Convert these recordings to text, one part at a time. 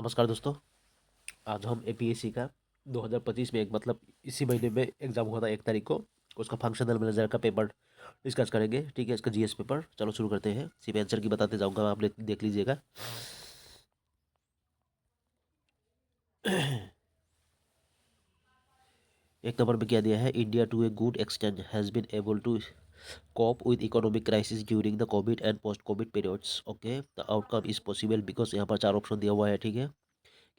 नमस्कार दोस्तों। आज हम एपीएससी का 2025 में एक मतलब इसी महीने में एग्जाम हुआ था 1 तारीख को। उसका फंक्शनल मैनेजर का पेपर डिस्कस करेंगे। ठीक है, इसका जीएस पेपर। चलो शुरू करते हैं। सिर्फ आंसर की बताते जाऊंगा, आप देख लीजिएगा। एक नंबर में क्या दिया है, India to a good extent has been able to cope with economic crisis during the COVID and post-COVID periods. Okay, the outcome is possible because यहाँ पर 4 ऑप्शन दिया हुआ है। ठीक है,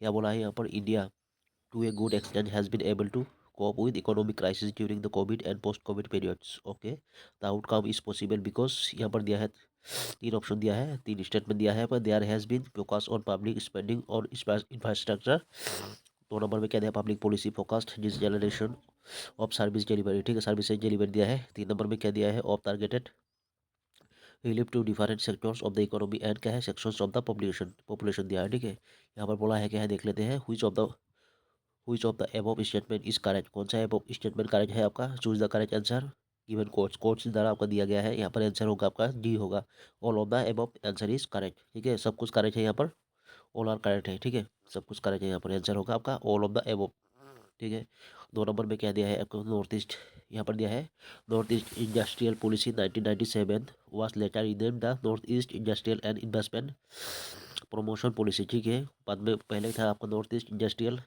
क्या बोला है यहाँ पर, India to a good extent has been able to cope with economic crisis during the COVID and post-COVID periods. Okay, the outcome is possible because यहाँ पर दिया है 3 ऑप्शन दिया है, 3 स्टेटमेंट दिया है। पर there has been focus on public spending और इंफ्रास्ट्रक्चर। 2 नंबर में क्या दिया, public policy focused digitalisation of service delivery. ठीक है, सर्विसेज डिलीवरी दिया है। 3 नंबर में क्या दिया है, of targeted relief to different sectors of the economy and क्या है, सेक्शंस ऑफ द पॉपुलेशन दिया है। ठीक है, यहाँ पर बोला है क्या है, देख लेते हैं। Which of the above statement is correct? कौन सा above स्टेटमेंट करेक्ट है आपका? Choose the correct answer given quotes द्वारा आपका दिया गया है। यहाँ पर आंसर होगा आपका डी होगा। All of the above answer is correct. ठीक है, सब कुछ करेक्ट है यहाँ पर, ऑल आर करेक्ट है। ठीक है, सब कुछ करेक्ट है यहाँ पर, आंसर होगा आपका ऑल ऑफ द above। ठीक है, 2 नंबर में क्या दिया है आपको, नॉर्थ ईस्ट। यहाँ पर दिया है north east industrial policy 1997 was later renamed the north east industrial and investment promotion policy. ठीक है, बाद में पहले था आपका नॉर्थ ईस्ट इंडस्ट्रियल,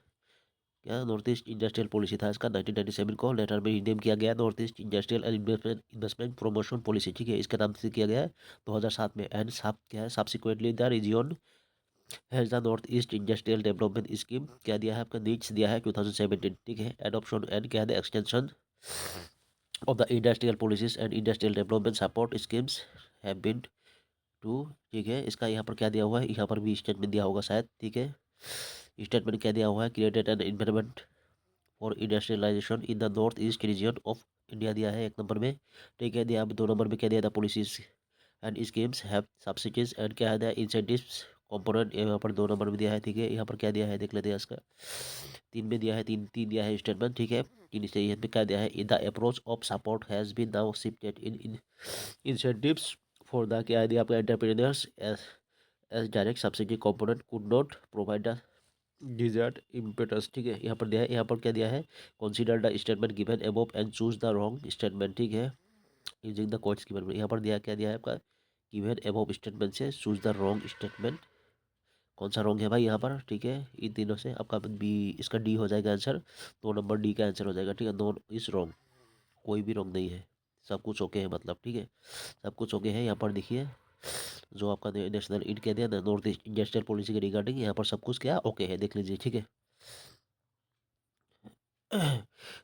क्या नॉर्थ ईस्ट इंडस्ट्रियल पॉलिसी था इसका, 1997 को लेटर में रिनेम किया गया north east industrial and investment promotion policy. ठीक है, इसके नाम से किया गया है 2007 में। एंड सब क्या है, subsequently the region has the north east industrial development scheme क्या दिया है आपका, नीड्स दिया है 2017। ठीक है, एडॉप्शन एंड क्या है, extension of the industrial policies and industrial development support schemes have been two. ठीक है, इसका यहाँ पर क्या दिया हुआ है, यहाँ पर भी स्टेटमेंट दिया होगा शायद। ठीक है, स्टेटमेंट क्या दिया हुआ है, created an environment for industrialisation in the north east region of India दिया है 1 नंबर में। ठीक है, दिया 2 नंबर में क्या दिया था, policies and schemes have subsidies and क्या है, इंसेंटिव्स कंपोनेंट यहाँ पर 2 नंबर में दिया है। ठीक है, यहाँ पर क्या दिया है, देख लेते हैं इसका। 3 में दिया है, तीन तीन दिया है स्टेटमेंट। ठीक है, 3 से यहाँ पे क्या दिया है, in the approach of support has been now shifted in incentives for the क्या है, आपका entrepreneurs as direct subsidy component could not provide the desired impetus. ठीक है, यहाँ पर दिया है, यहाँ पर क्या दिया है, consider the statement given above and choose the wrong statement. ठीक है, यूजिंग द कोट्स गिवन। यहाँ पर दिया क्या दिया है आपका, गिवन अबव स्टेटमेंट से चूज द रॉन्ग स्टेटमेंट। कौन सा रॉन्ग है भाई यहाँ पर? ठीक है, इन तीनों से आपका बी, इसका डी हो जाएगा आंसर। 2 नंबर डी का आंसर हो जाएगा। ठीक है, नो इज रॉन्ग, कोई भी रॉन्ग नहीं है, सब कुछ ओके है मतलब। ठीक है, सब कुछ ओके है। यहाँ पर देखिए, जो आपका नेशनल ईड कह दिया ना, नॉर्थ ईस्ट इंडस्ट्रियल पॉलिसी के रिगार्डिंग, यहाँ पर सब कुछ क्या ओके है, देख लीजिए। ठीक है,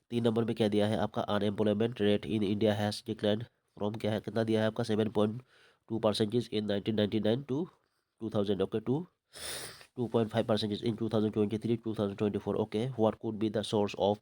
3 नंबर में क्या दिया है आपका, unemployment rate in India has declined from क्या है, कितना दिया है आपका, 7.2% in 1999 to 2000। Okay, to 2.5% in 2023 2024। Okay, what could be the source of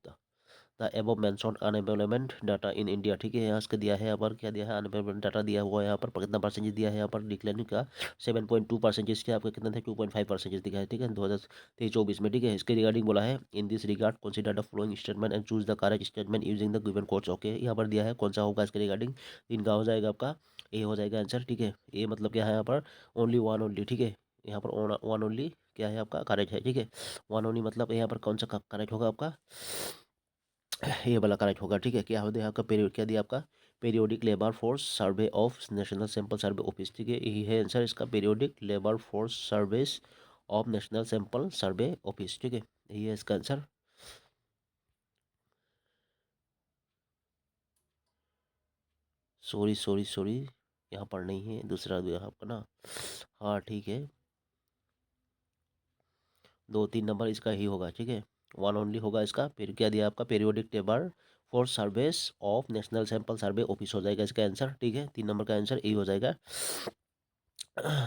the above mentioned unemployment data in India. ठीक है, यहाँ से दिया है, यहाँ पर क्या दिया है, अनएम्प्लॉयमेंट डाटा दिया हुआ है। यहाँ पर कितना परसेंटेज दिया है, यहाँ पर डिक्लाइन का 7.2% के आपका कितना था, 2.5% दिखा है। ठीक है, 2023-24 में। ठीक है, इसके रिगार्डिंग बोला है, in this regard consider the following statement and choose the correct statement using the given codes. Okay, यहाँ पर दिया है, कौन सा होगा इसके रिगार्डिंग, इनका हो जाएगा आपका ए हो जाएगा आंसर। ठीक है, ए मतलब क्या है यहाँ पर, ओनली वन ओनली। ठीक है, यहाँ पर वन ओनली क्या है आपका, करेक्ट है। ठीक है, वन ओनली मतलब यहाँ पर कौन सा करेक्ट होगा आपका, ये वाला करेक्ट होगा। ठीक है, क्या हो दिया आपका, पीरियड क्या दिया आपका, periodic labour force survey of national sample survey office. ठीक है, यही है आंसर इसका, periodic labour force service of national sample survey office. ठीक है, यही है इसका आंसर। सॉरी सॉरी सॉरी, यहाँ पर नहीं है, दूसरा दिया आपका ना। हाँ ठीक है, 2-3 नंबर इसका ही होगा। ठीक है, वन ओनली होगा इसका। फिर क्या दिया आपका, periodic table for service of national sample survey office हो जाएगा इसका आंसर। ठीक है, 3 नंबर का आंसर यही हो जाएगा।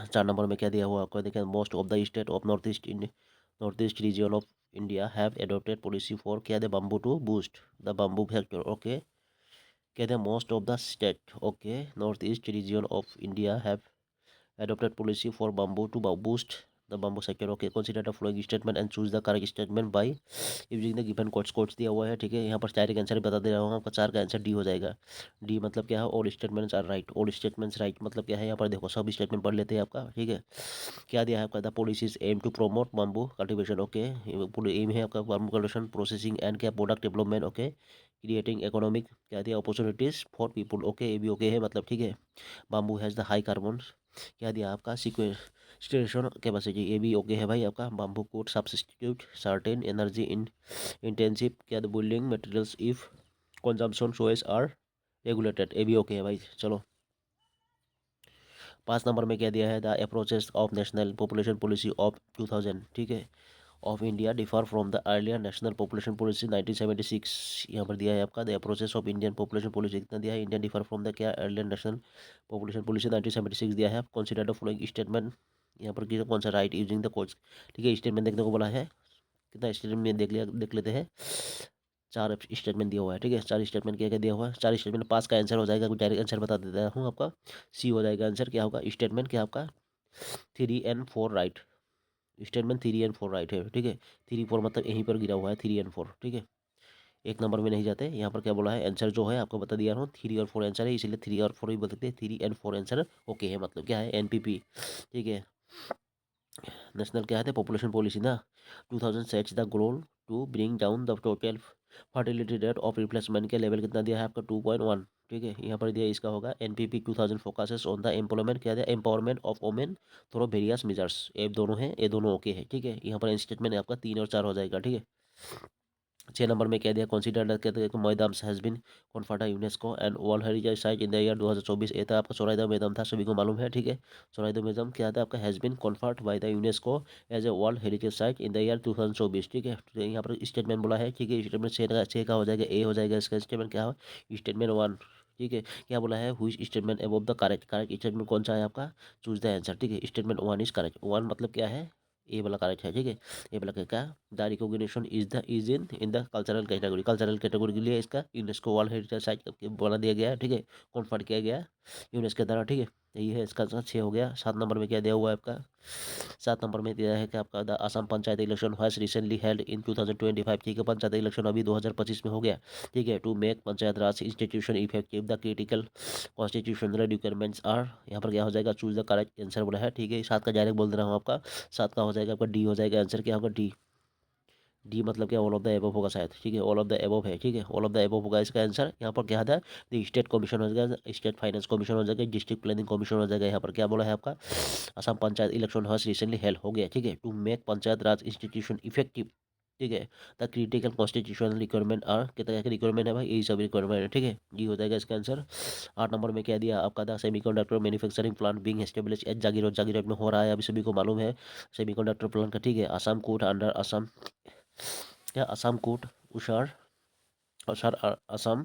4 नंबर में क्या दिया हुआ आपको, देखिए, most of the state of north east region of India have adopted policy for क्या the bamboo to boost the bamboo factor. Okay, कहते हैं most of the state, okay, north east region of India have adopted policy for bamboo to boost the bamboo sector. Okay, consider the following statement and choose the correct statement by using the given codes. Codes दिया हुआ है, ठीक है। यहाँ पर चार का answer बता दे रहा हूँ आपका, चार का आंसर डी हो जाएगा। डी मतलब क्या है, all statements are right. All statements right मतलब क्या है, यहाँ पर देखो सब स्टेटमेंट पढ़ लेते हैं आपका, ठीक है। क्या दिया है आपका, the policies aim to promote bamboo cultivation. Okay, पूरे एम है आपका बम्बू कल्टिवेशन, प्रोसेसिंग एंड क्या product development. Okay, creating economic क्या दिया अपॉर्चुनिटीज फॉर पीपुल। ओके, ये भी ओके है मतलब, ठीक है। Bamboo has the high carbon क्या दिया आपका सिक्वेस्ट्रेशन कैपेसिटी, ये भी ओके है भाई आपका। Bamboo code substitute certain energy in intensive क्या the building materials if consumption सोएस आर रेगुलेटेड, ये भी ओके है भाई। चलो 5 नंबर में क्या दिया है, the approaches of national population policy of 2000, ठीक है, of India differ from the earlier national population policy 1976। यहाँ पर दिया है आपका, the approaches of Indian population policy कितना दिया है, इंडियन डिफर फ्रॉम द क्या अर्लियर नेशनल पॉपुलेशन पॉलिसी 1976 दिया है। आप कंसीडर द फॉलोइंग स्टेटमेंट, यहाँ पर कौन सा राइट यूजिंग द कोड्स, ठीक है। स्टेटमेंट देखने को बोला है, कितना स्टेटमेंट देख लेते हैं। चार स्टेटमेंट दिया हुआ है, ठीक है। चार स्टेटमेंट क्या क्या दिया हुआ है, चार स्टेटमेंट पास का आंसर हो जाएगा। कुछ डायरेक्ट आंसर बता देता हूँ आपका, सी हो जाएगा आंसर। क्या होगा स्टेटमेंट, क्या आपका 3 and 4 right. Statement 3 and 4 right है, ठीक है। 3 4 मतलब यहीं पर गिरा हुआ है 3 and 4, ठीक है। एक नंबर में नहीं जाते। यहाँ पर क्या बोला है, आंसर जो है आपको बता दिया हूँ, 3 और 4 आंसर है, इसीलिए 3 और 4 भी बोल सकते हैं। 3 and 4 आंसर ओके है, मतलब क्या है एनपीपी, ठीक है। नेशनल क्या है पॉपुलेशन पॉलिसी ना, 2000 sets the goal to bring down the total fertility rate of replacement के लेवल कितना दिया है आपका 2.1, ठीक है। यहाँ पर दिया इसका होगा NPP 2000 focuses on the employment क्या दिया empowerment of women through various measures. ये दोनों है, ये दोनों ओके है, ठीक है। यहाँ पर स्टेटमेंट आपका 3 और 4 हो जाएगा, ठीक है। 6 नंबर में कह दिया कंसीडर कहते हैं maidan has been conferred UNESCO and world heritage site in the year 2024। ये था आपका चौराइदा मैदान था, सभी को मालूम है, ठीक है। चौराइदा मैदान क्या था आपका, has been conferred by the UNESCO as a world heritage site in the year 2024, ठीक है। तो यहाँ पर स्टेटमेंट बोला है, ठीक है। स्टेटमेंट छः का हो जाएगा, ए हो जाएगा इसका स्टेटमेंट क्या हो, स्टेटमेंट 1, ठीक है। क्या बोला है, हुई statement above the correct, correct statement कौन सा है आपका, चूज द आंसर, ठीक है। स्टेटमेंट 1 इज करेक्ट, 1 मतलब क्या है, ए वाला करेक्ट है, ठीक है। ए वाला क्या, the recognition is in the cultural category, cultural category के लिए इसका यूनेस्को वर्ल्ड हेरिटेज साइट बना दिया गया है, ठीक है। कॉन्फर्ड किया गया है यूनेस्को के द्वारा, ठीक है। यही है इसका 6 हो गया। 7 नंबर में क्या दिया हुआ है आपका, 7 नंबर में दिया है कि आपका the Assam panchayat election has recently held in 2025, ठीक है। पंचायत इलेक्शन अभी 2025 में हो गया, ठीक है। To make panchayat raj institution effective the critical constitutional requirements are, यहाँ पर क्या हो जाएगा, चूज द करेक्ट आंसर बोला है, ठीक है। 7 का डायरेक्ट बोल दे रहा हूँ आपका, 7 का हो जाएगा आपका डी हो जाएगा आंसर, क्या होगा डी। डी मतलब क्या, ऑल ऑफ द एबव होगा शायद, ठीक है। ऑल ऑफ द एबव है, ठीक है। ऑल ऑफ द एबव होगा इसका आंसर। यहाँ पर क्या था, स्टेट कमीशन हो जाएगा, स्टेट फाइनेंस कमीशन हो जाएगा, डिस्ट्रिक्ट प्लानिंग कमीशन हो जाएगा। यहाँ पर क्या बोला है आपका, Assam panchayat election has recently held हो गया, ठीक है। To make panchayat raj institution effective, ठीक है। The critical constitutional requirement are, कितना क्या रिक्वायरमेंट है भाई, यही सब रिक्वायरमेंट है, ठीक है। जी हो जाएगा इसका आंसर। 8 नंबर में क्या दिया आपका, the semiconductor manufacturing plant being establish at Jagiroad, Jagiroad में हो रहा है, अभी सभी को मालूम है सेमीकंडक्टर प्लांट का, ठीक है। असम कोट अंडर असम क्या, असम कोट उषार उषार Assam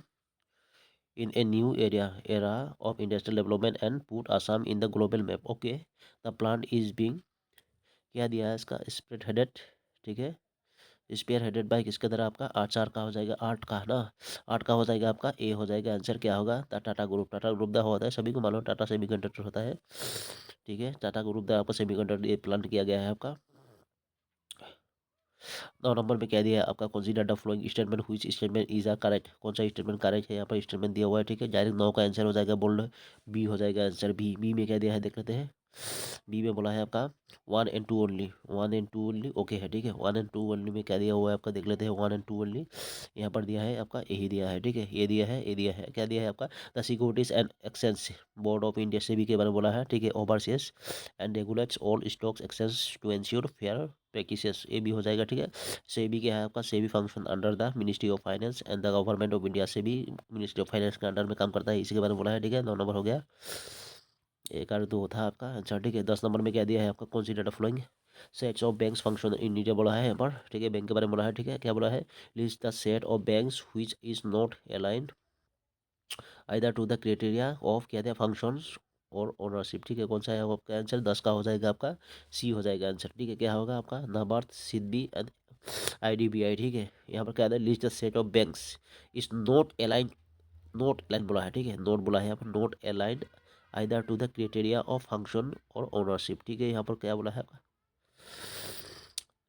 in a new era of industrial development and put Assam in the global map. Okay, the plant is being क्या दिया है इसका स्प्रेड हेडेड, ठीक है। स्पेयर हेडेड बाई किसके द्वारा आपका 8 4 का हो जाएगा, 8 का ना, 8 का हो जाएगा आपका ए हो जाएगा आंसर। क्या होगा, टाटा ग्रुप, टाटा ग्रुप दा होता है, सभी को मालूम टाटा सेमीकंडक्टर होता है, ठीक है। टाटा ग्रुप दा आपका सेमीकंडक्टर प्लांट किया गया है आपका। 9 नंबर में क्या दिया है आपका, कंसीडर द फ्लोइंग स्टेटमेंट हुई स्टेटमेंट इज अ करेक्ट, कौन सा स्टेटमेंट करेक्ट है, यहाँ पर स्टेटमेंट दिया हुआ है, ठीक है। डायरेक्ट 9 का आंसर हो जाएगा बोल्ड, बी हो जाएगा आंसर। बी में क्या दिया है देख लेते हैं। बी में बोला है आपका 1 and 2 only, 1 and 2 only okay है, ठीक है। 1 and 2 ओनली में क्या दिया हुआ है आपका देख लेते हैं, 1 and 2 ओनली यहाँ पर दिया है आपका, यही दिया है, ठीक है। ये दिया है, ये दिया है, क्या दिया है आपका, the Securities and Exchange Board of India SEBI के बारे में बोला है, ठीक है। Oversees and regulates all stocks exchange to ensure fair practices, ये भी हो जाएगा, ठीक है। सेबी क्या है आपका, SEBI function under the ministry of finance and the government of India, SEBI ministry of finance के अंडर में काम करता है, इसी के बारे में बोला है, ठीक है। 9 नंबर हो गया, 1 और 2 था आपका आंसर, ठीक है। 10 नंबर में क्या दिया है आपका, consider the following sets of banks function in India बोला है यहाँ पर, ठीक है। बैंक के बारे में बोला है, ठीक है। क्या बोला है, list the set of banks which is not aligned either to the criteria of क्या था फंक्शंस और ओनरशिप, ठीक है। कौन सा है आपका आंसर, 10 का हो जाएगा आपका, सी हो जाएगा आंसर, ठीक है। क्या होगा आपका, नाबार्ड, सिडबी एंड आईडीबीआई, ठीक है। यहाँ पर क्या है, list the set of banks is not aligned, not line बोला है, ठीक है। नोट बोला है यहाँ पर, not aligned either to the criteria of function और ओनरशिप, ठीक है। यहाँ पर क्या बोला है,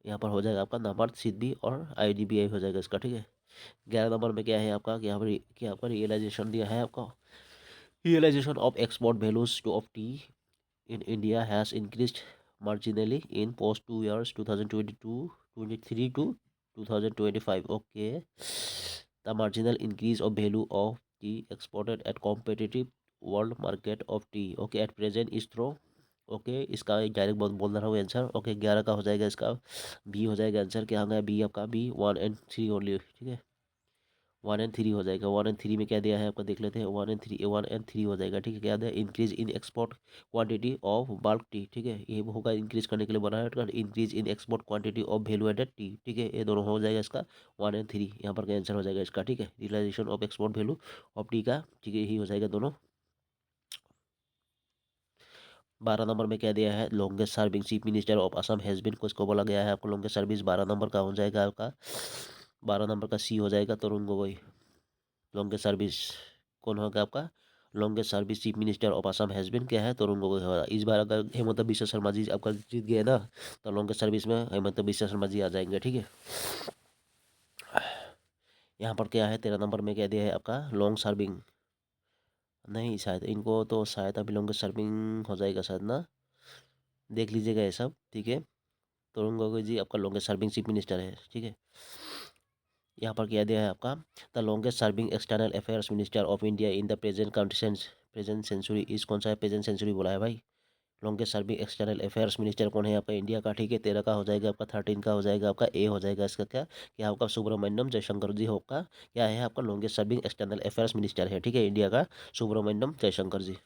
यहाँ पर हो जाएगा आपका नाबार्ड, सिडबी और IDBI हो जाएगा इसका, ठीक है। 11 नंबर में क्या है आपका, यहाँ पर क्या आपका रियलाइजेशन दिया है आपका, realisation of export values to of tea in India has increased marginally in post 2 years 2022-23 to 2025. Okay, the marginal increase of value of tea exported at competitive world market of tea, okay, at present is through, okay इसका direct बोल रहा हूँ answer. Okay 11 का हो जाएगा इसका B हो जाएगा आंसर। क्या होगा बी आपका, बी 1 and 3 ओनली, ठीक है। 1 and 3 हो जाएगा। 1 and 3 में क्या दिया है आपका, देख लेते हैं। 1 and 3 हो जाएगा, ठीक है। क्या है, increase in export quantity of bulk T, ठीक है। ये होगा इंक्रीज करने के लिए बना है, increase in export quantity of value added tea, ठीक है। ये दोनों हो जाएगा इसका 1 and 3, यहाँ पर का आंसर हो जाएगा इसका, ठीक है। Realisation of export value of tea का, ठीक है, यही हो जाएगा दोनों। 12 नंबर में क्या दिया है, longest serving chief minister of Assam has been, को इसको बोला गया है आपको लॉन्गेस्ट सर्विस। 12 नंबर का हो जाएगा आपका, 12 नंबर का सी हो जाएगा, तरुण गोगोई। लॉन्गेस्ट सर्विस कौन होगा आपका, longest service chief minister of Assam has been, क्या है, तरुण गोगोई होगा। इस बार अगर हेमंत बिश्व शर्मा जी आपका जीत गए ना, तो लॉन्गेस्ट सर्विस में हेमंत बिश्व शर्मा जी आ जाएंगे, ठीक है। यहाँ पर क्या है, 13 नंबर में क्या दिया है आपका, लॉन्ग सर्विंग, नहीं शायद इनको तो शायद अभी लॉन्गेस्ट सर्विंग हो जाएगा शायद ना, देख लीजिएगा ये सब, ठीक है। तरुण गोगोई जी आपका लॉन्गेस्ट सर्विंग चीफ मिनिस्टर है, ठीक है। यहाँ पर क्या दिया है आपका, the longest serving external affairs minister of India in the present century is, कौन सा है, प्रेजेंट सेंचुरी बोला है भाई। Longest serving external affairs minister कौन है आपका इंडिया का, ठीक है। 13 का हो जाएगा आपका, 13 का हो जाएगा आपका ए हो जाएगा इसका, क्या क्या आपका सुब्रमण्यम जयशंकर जी होगा, क्या है आपका longest serving external affairs minister है, ठीक है, इंडिया का सुब्रमण्यम जयशंकर जी।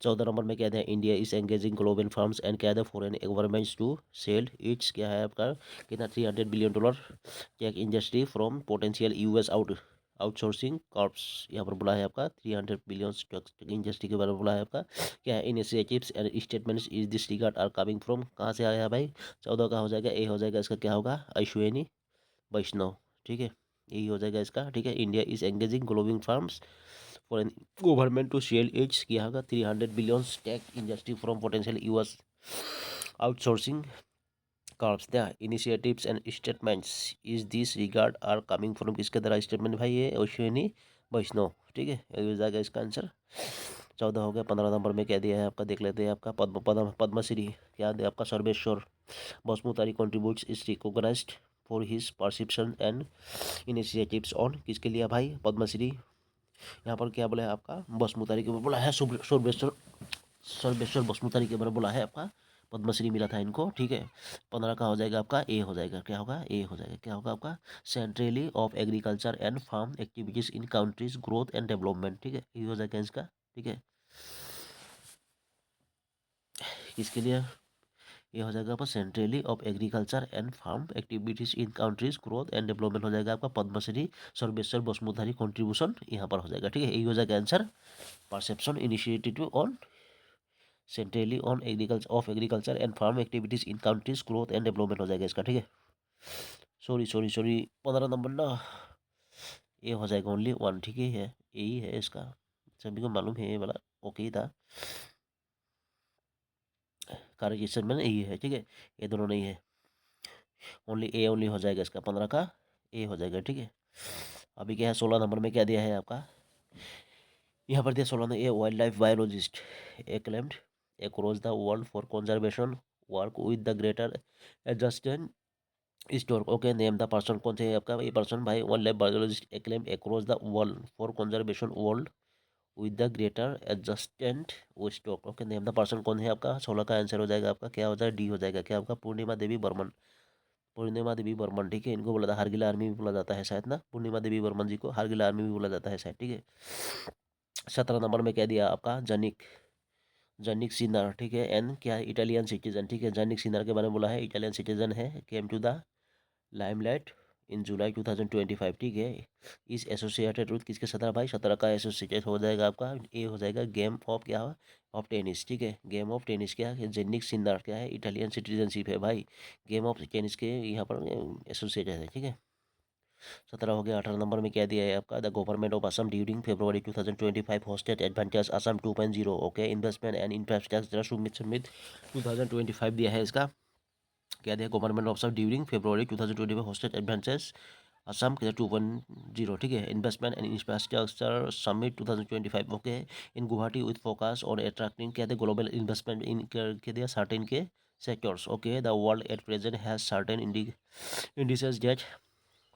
14 नंबर में क्या है, India is engaging global firms and क्या है, foreign governments to sell its, क्या है आपका, कितना, $300 billion tech industry from potential US outsourcing curbs. यहाँ पर बोला है आपका 300 बिलियन इंडस्ट्री के बारे में बोला है आपका, क्या है, initiatives and statements is this regard are coming from, कहाँ से आया है भाई। 14 का हो जाएगा ए हो जाएगा इसका, क्या होगा, अश्विनी वैष्णव, ठीक है, यही हो जाएगा इसका, ठीक है। India is engaging global firms foreign government to sell its, किया होगा 300 billion tech industry from potential US outsourcing curbs the initiatives and statements is this regard are coming from, किसके द्वारा स्टेटमेंट भाई, ये अश्विनी वैष्णव, ठीक है, ये हो जाएगा इसका आंसर। 14 हो गया। 15 नंबर में क्या दिया है आपका, देख लेते हैं। आपका पद्मश्री क्या है आपका, Sarveshwar Basumatary contributes is recognised for his perception and initiatives on, किसके लिए भाई पद्मश्री। यहाँ पर क्या बोला है आपका, बसुमतारी के ऊपर बोला है, सर्वेश्वर सर्वेश्वर बसुमतारी के बारे में बोला है आपका, पद्मश्री मिला था इनको, ठीक है। 15 का हो जाएगा आपका ए हो जाएगा, क्या होगा, ए हो जाएगा, क्या होगा आपका, centrally of agriculture and farm activities in country's growth and development, ठीक है, ये हो जाएगा इसका, ठीक है। किसके लिए, ये हो जाएगा आपका centrally of agriculture and farm activities in country's growth and development हो जाएगा आपका पद्मश्री सर्वेश्वर बसुमतारी कंट्रीब्यूशन, यहाँ पर हो जाएगा, ठीक है, यही हो जाएगा answer. Perception initiative on centrally on agriculture and farm activities in country's growth and development हो जाएगा इसका, ठीक है। सॉरी 15 नंबर ना, ये हो जाएगा ओनली वन, ठीक है, यही है इसका, सभी को मालूम है ये वाला, ओके ही था, कार्य में यही है, ठीक है, ये दोनों नहीं है, ओनली ए ओनली हो जाएगा इसका, 15 का ए हो जाएगा, ठीक है। अभी क्या है, 16 नंबर में क्या दिया है आपका, यहाँ पर दिया 16 a wildlife biologist acclaimed across the world for conservation work with the greater adjutant stork, okay, name the person, कौन से आपका ये पर्सन भाई, wildlife biologist acclaimed across the world for conservation world with the greater adjutant stork, okay, name the person, कौन है आपका। 16 का answer हो जाएगा आपका, क्या हो जाएगा, डी हो जाएगा, क्या आपका, पूर्णिमा देवी बर्मन, पूर्णिमा देवी बर्मन, ठीक है। इनको बोला था हारगिल आर्मी भी बोला जाता है शायद ना, पूर्णिमा देवी बर्मन जी को हारगिल आर्मी भी बोला जाता है शायद, ठीक है। 17 नंबर में क्या दिया आपका, जनिक जनिक सिनर, ठीक है, एन क्या है, इटालियन सिटीजन, ठीक है, जनिक सिनर के बारे में बोला है, इटालियन सिटीजन है, केम टू द लाइमलाइट इन जुलाई 2025, ठीक है। इस एसोसिएटेड विथ, किसके 17 भाई, 17 का एसोसिएटेड हो जाएगा आपका, ए हो जाएगा गेम ऑफ क्या ऑफ टेनिस, ठीक है, गेम ऑफ टेनिस क्या है, जेनिक सिन्नर क्या है, इटालियन सिटीजनशिप है भाई, गेम ऑफ टेनिस के यहाँ पर एसोसिएटेड है, ठीक है। 17 हो गया। 18 नंबर में क्या दिया है आपका, the government of Assam during February 2025 hosted advantage Assam 2.0, okay, investment and infrastructure summit 2025 दिया है इसका, क्या दिया, government of during February 2020 hosted adventures Assam के 2.0, ठीक है। Investment and infrastructure summit 2025, okay, in Guwahati with focus on attracting क्या थे ग्लोबल इन्वेस्टमेंट इन के दिया सर्टेन के sectors, okay. The world at present has certain indices that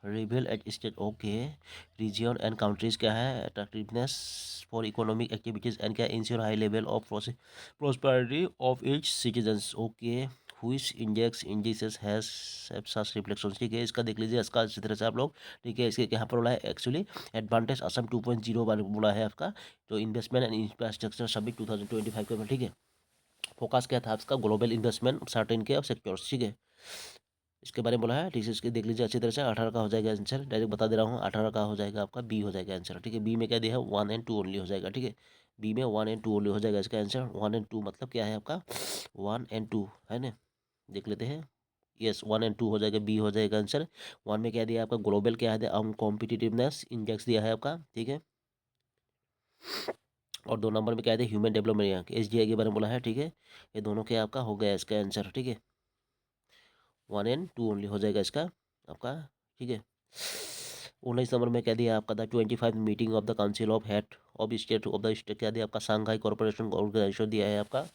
reveal eight state, okay, region and countries क्या है attractiveness for economic activities and क्या ensure high level of prosperity of its citizens, okay, which index indices has such reflections, ठीक है। इसका देख लीजिए, इसका अच्छी तरह से आप लोग, ठीक है। इसके यहाँ पर बोला है एक्चुअली एडवांटेज असम 2.0 बार बोला है आपका, जो इन्वेस्टमेंट एंड इंफ्रास्ट्रक्चर समिट 2025 के ऊपर, ठीक है। फोकस क्या था आपका, ग्लोबल इन्वेस्टमेंट सर्टेन के सेक्टर्स, ठीक है। इसके बारे में बोला है, ठीक है। इसके देख लीजिए अच्छी तरह से, 18 का हो जाएगा आंसर, डायरेक्ट बता दे रहा हूँ, 18 का हो जाएगा आपका बी हो जाएगा आंसर, ठीक है। बी में क्या दिया है 1 and 2 ओनली हो जाएगा, ठीक है। बी में 1 and 2 ओनली हो जाएगा इसका आंसर। 1 and 2 मतलब क्या है आपका 1 and 2 है ना, देख लेते हैं। यस 1 and 2 हो जाएगा, बी हो जाएगा आंसर। 1 में क्या दिया आपका ग्लोबल क्या है कॉम्पिटिटिवनेस इंडेक्स दिया है आपका, ठीक है। और 2 नंबर में क्या है ह्यूमन डेवलपमेंट SDI के बारे में बोला है, ठीक है। ये दोनों क्या आपका हो गया इसका आंसर, ठीक है। 1 and 2 ओनली हो जाएगा इसका आपका, ठीक है। 19 नंबर में क्या दिया आपका the 25 meeting of the council of head of state of the state क्या दिया आपका सांघाई कॉर्पोरेशन ऑर्गेनाइजेशन दिया है आपका,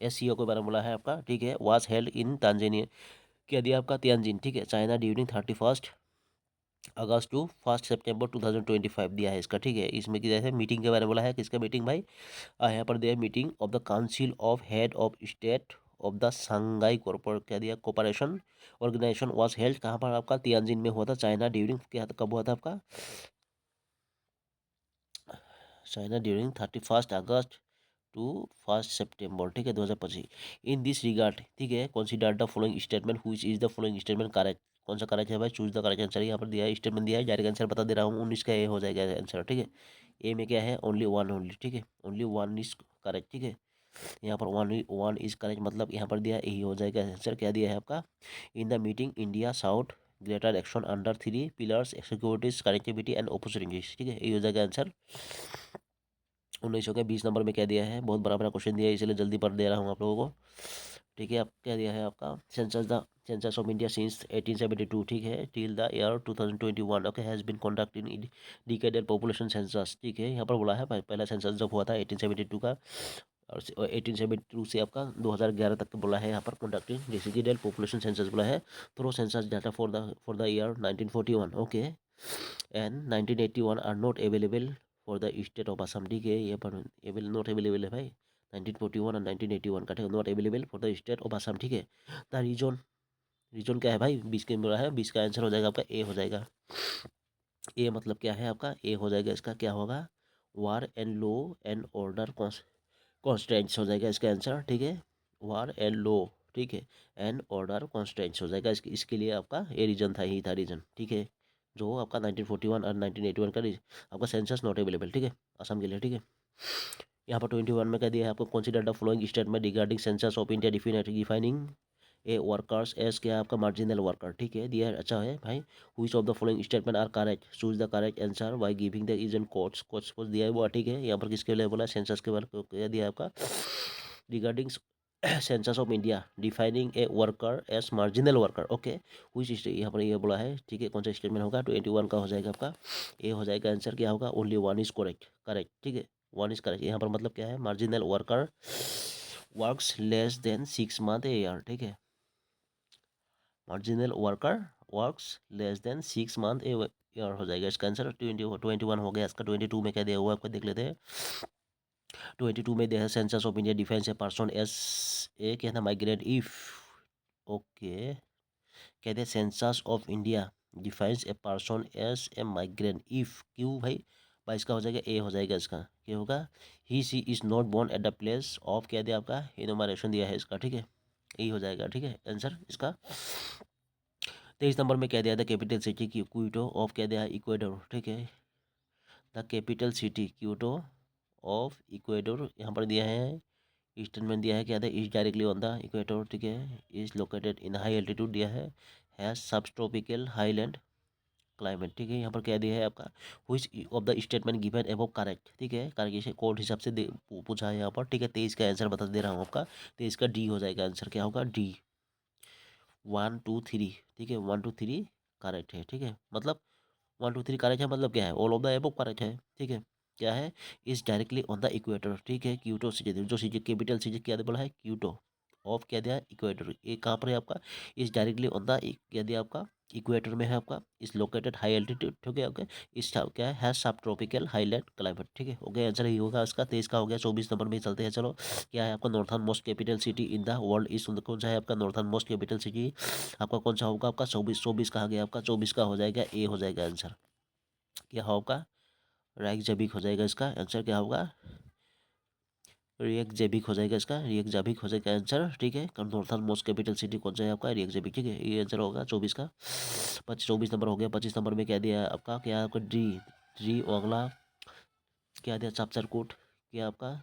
SCO के बारे में बोला है आपका, ठीक है। वाज हेल्ड इन तांजानिया क्या दिया आपका तियानजिन, ठीक है, चाइना ड्यूरिंग 31 अगस्त टू 1 सितंबर 2025 दिया है इसका, ठीक है। इसमें क्या है मीटिंग के बारे में बोला है, किसका मीटिंग भाई, यहाँ पर दिया meeting of the council of head of state of the Shanghai corporate क्या दिया कोऑपरेशन ऑर्गेनाइजेशन वाज हेल्ड कहाँ पर आपका तियानजिन में हुआ था, चाइना ड्यूरिंग क्या कब हुआ था आपका, चाइना ड्यूरिंग 31 अगस्त टू 1 सितंबर, ठीक है, 2025। इन दिस रिगार्ड, ठीक है, consider the following statement which is the following statement correct, कौन सा करेक्ट है भाई, चूज द करेक्ट आंसर। यहाँ पर दिया है स्टेटमेंट दिया है, डायरेक्ट आंसर बता दे रहा हूँ, 19 का ए हो जाएगा आंसर, ठीक है। ए में क्या है ओनली 1 ओनली, ठीक है, ओनली 1 इज करेक्ट, ठीक है। यहाँ पर 1 इज करेक्ट मतलब यहाँ पर दिया यही हो जाएगा आंसर। क्या दिया है आपका, in the meeting India south greater action under 3 pillars securities connectivity and opportunities, ठीक है, यही हो जाएगा आंसर। 19 हो गया। 20 नंबर में क्या दिया है, बहुत बड़ा बड़ा क्वेश्चन दिया है इसलिए जल्दी पढ़ दे रहा हूँ आप लोगों को, ठीक है। अब क्या दिया है आपका सेंसस ऑफ इंडिया सिंस 1872, ठीक है, till the year 2021, okay, has been conducted in decadal population census, ठीक है। यहाँ पर बोला है पहला सेंसस जब हुआ था 1872 का, और 1872 से आपका 2011 तक का बोला है यहाँ पर कंडक्टिंग डिकेडल पॉपुलेशन सेंसस बोला है through census data for the year 1941, okay, and 1981 are not available for the state of Assam, ठीक है। ये पर नॉट अवेलेबल है भाई, 1941 और 1981 का, ठीक है, not available for the state of Assam, ठीक है। द रीजन क्या है भाई, 20 के बोला है, 20 का आंसर हो जाएगा आपका ए हो जाएगा। ए मतलब क्या है आपका, ए हो जाएगा इसका क्या होगा, war and law and order constants हो जाएगा इसका आंसर, ठीक है। वार एंड लो, ठीक है, एंड ऑर्डर कॉन्स्टेंट्स हो जाएगा, इसके लिए आपका ये रीजन था, यही था रीजन, ठीक है। जो आपका 1941 और 1981 का आपका सेंसस नॉट अवेलेबल, ठीक है, असम के लिए, ठीक है। यहाँ पर 21 में कह दिया है आपको consider the following statement regarding census of India defining a workers as क्या आपका मार्जिनल वर्कर, ठीक है, दिया है, अच्छा है भाई। Which of the following statement are correct, choose the correct answer by giving the reason codes को दिया है वो, ठीक है। यहाँ पर किसके लिए बोला, सेंसस के बारे में क्या दिया है आपका, regarding census of India defining a worker as marginal worker, okay, which यहाँ पर ये बोला है, ठीक है। कौन सा स्टेटमेंट होगा, 21 का हो जाएगा आपका, ए हो जाएगा आंसर। क्या होगा, ओनली 1 इज करेक्ट, करेक्ट, ठीक है, 1 इज करेक्ट। यहाँ पर मतलब क्या है, marginal worker works less than 6 month a year, ठीक है, marginal worker works less than 6 month a year हो जाएगा इसका आंसर। 21 हो गया इसका। 22 में क्या दिया हुआ आपको देख लेते हैं। 22 में दिया है census of India defines a person as a क्या था माइग्रेंट इफ, ओके, कहते हैं census of India defines a person as a migrant if, क्यों भाई, 22 का हो जाएगा ए हो जाएगा इसका, क्या होगा, he she is not born at the place of क्या दिया आपका इनोमरेशन दिया है इसका, ठीक है, यही हो जाएगा, ठीक है, आंसर इसका। 23 नंबर में क्या दिया था, कैपिटल सिटी क्यूटो ऑफ क्या दिया है इक्वेडोर, ठीक है, the capital city Quito of Ecuador यहाँ पर दिया है, स्टेटमेंट दिया है क्या था, is directly on the equator, ठीक है, is located in high altitude दिया है, हैज सबट्रॉपिकल हाईलैंड क्लाइमेट, ठीक है। यहाँ पर क्या दिया है आपका, which of the statement given above correct, ठीक है, करेक्ट कोड हिसाब से पूछा है यहाँ पर, ठीक है। 23 का आंसर बता दे रहा हूँ आपका, 23 का डी हो जाएगा आंसर, क्या होगा डी, 1 2 3, ठीक है, 1 2 3 करेक्ट है, ठीक है, मतलब 1 2 3 करेक्ट है, मतलब क्या है, all of the above correct है, ठीक है। क्या है, is directly on the equator, ठीक है, क्यूटो सिटी, जो सिटी कैपिटल सिटी क्या बोला है, क्यूटो ऑफ क्या दिया, इक्वेटर, ये कहाँ पर है आपका, इज डायरेक्टली ऑन द क्या दिया आपका, इक्वेटर में है आपका, इस लोकेटेड हाई एल्टीट्यूड, ठीक है, ओके, इस क्या है सब ट्रॉपिकल हाईलैंड क्लाइमेट, ठीक है, ओके, आंसर यही होगा इसका। 23 का हो गया। 24 नंबर में चलते हैं, चलो। क्या है आपका northern most capital city in the world is, कौन सा है आपका नॉर्थन मोस्ट कैपिटल सिटी, आपका कौन सा होगा, आपका 24, 24 कहा गया आपका, 24 का हो जाएगा, ए हो जाएगा आंसर। क्या होगा, रेकजाविक हो जाएगा इसका आंसर, क्या होगा, रेकजाविक हो जाएगा इसका, रेकजाविक हो जाएगा आंसर, ठीक है। नॉर्थन मोस्ट कैपिटल सिटी कौन सा है आपका, रेकजाविक, ठीक है, ये आंसर होगा 24 का। 24 नंबर हो गया। 25 नंबर में क्या दिया है आपका, क्या आपका डी, डी ओंगला, क्या दिया चापचारकोट, क्या आपका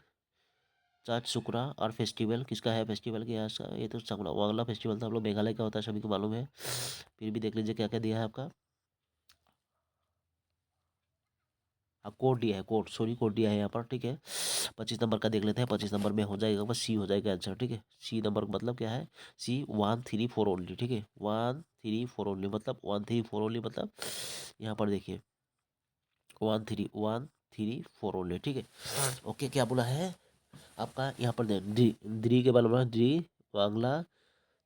चाट सुकरा और फेस्टिवल किसका है, फेस्टिवल क्या है, ये तो संगला वागला फेस्टिवल था, हम लोग मेघालय का होता है, सभी को मालूम है, फिर भी देख लीजिए क्या क्या दिया है आपका। हाँ, कोड दिया है, कोड, सॉरी, कोड दिया है यहाँ पर, ठीक है। 25 नंबर का देख लेते हैं। 25 नंबर में हो जाएगा बस, सी हो जाएगा आंसर, ठीक है। सी नंबर मतलब क्या है, सी 1 3 4 ओनली, ठीक है, 1 3 4 ओनली, मतलब 1 3 4 ओनली, मतलब यहाँ पर देखिए 1 3 1 3 4 ओनली, ठीक है, ओके। क्या बोला है आपका यहाँ पर, ड्री, ड्री के बारे में, ड्री बांग्ला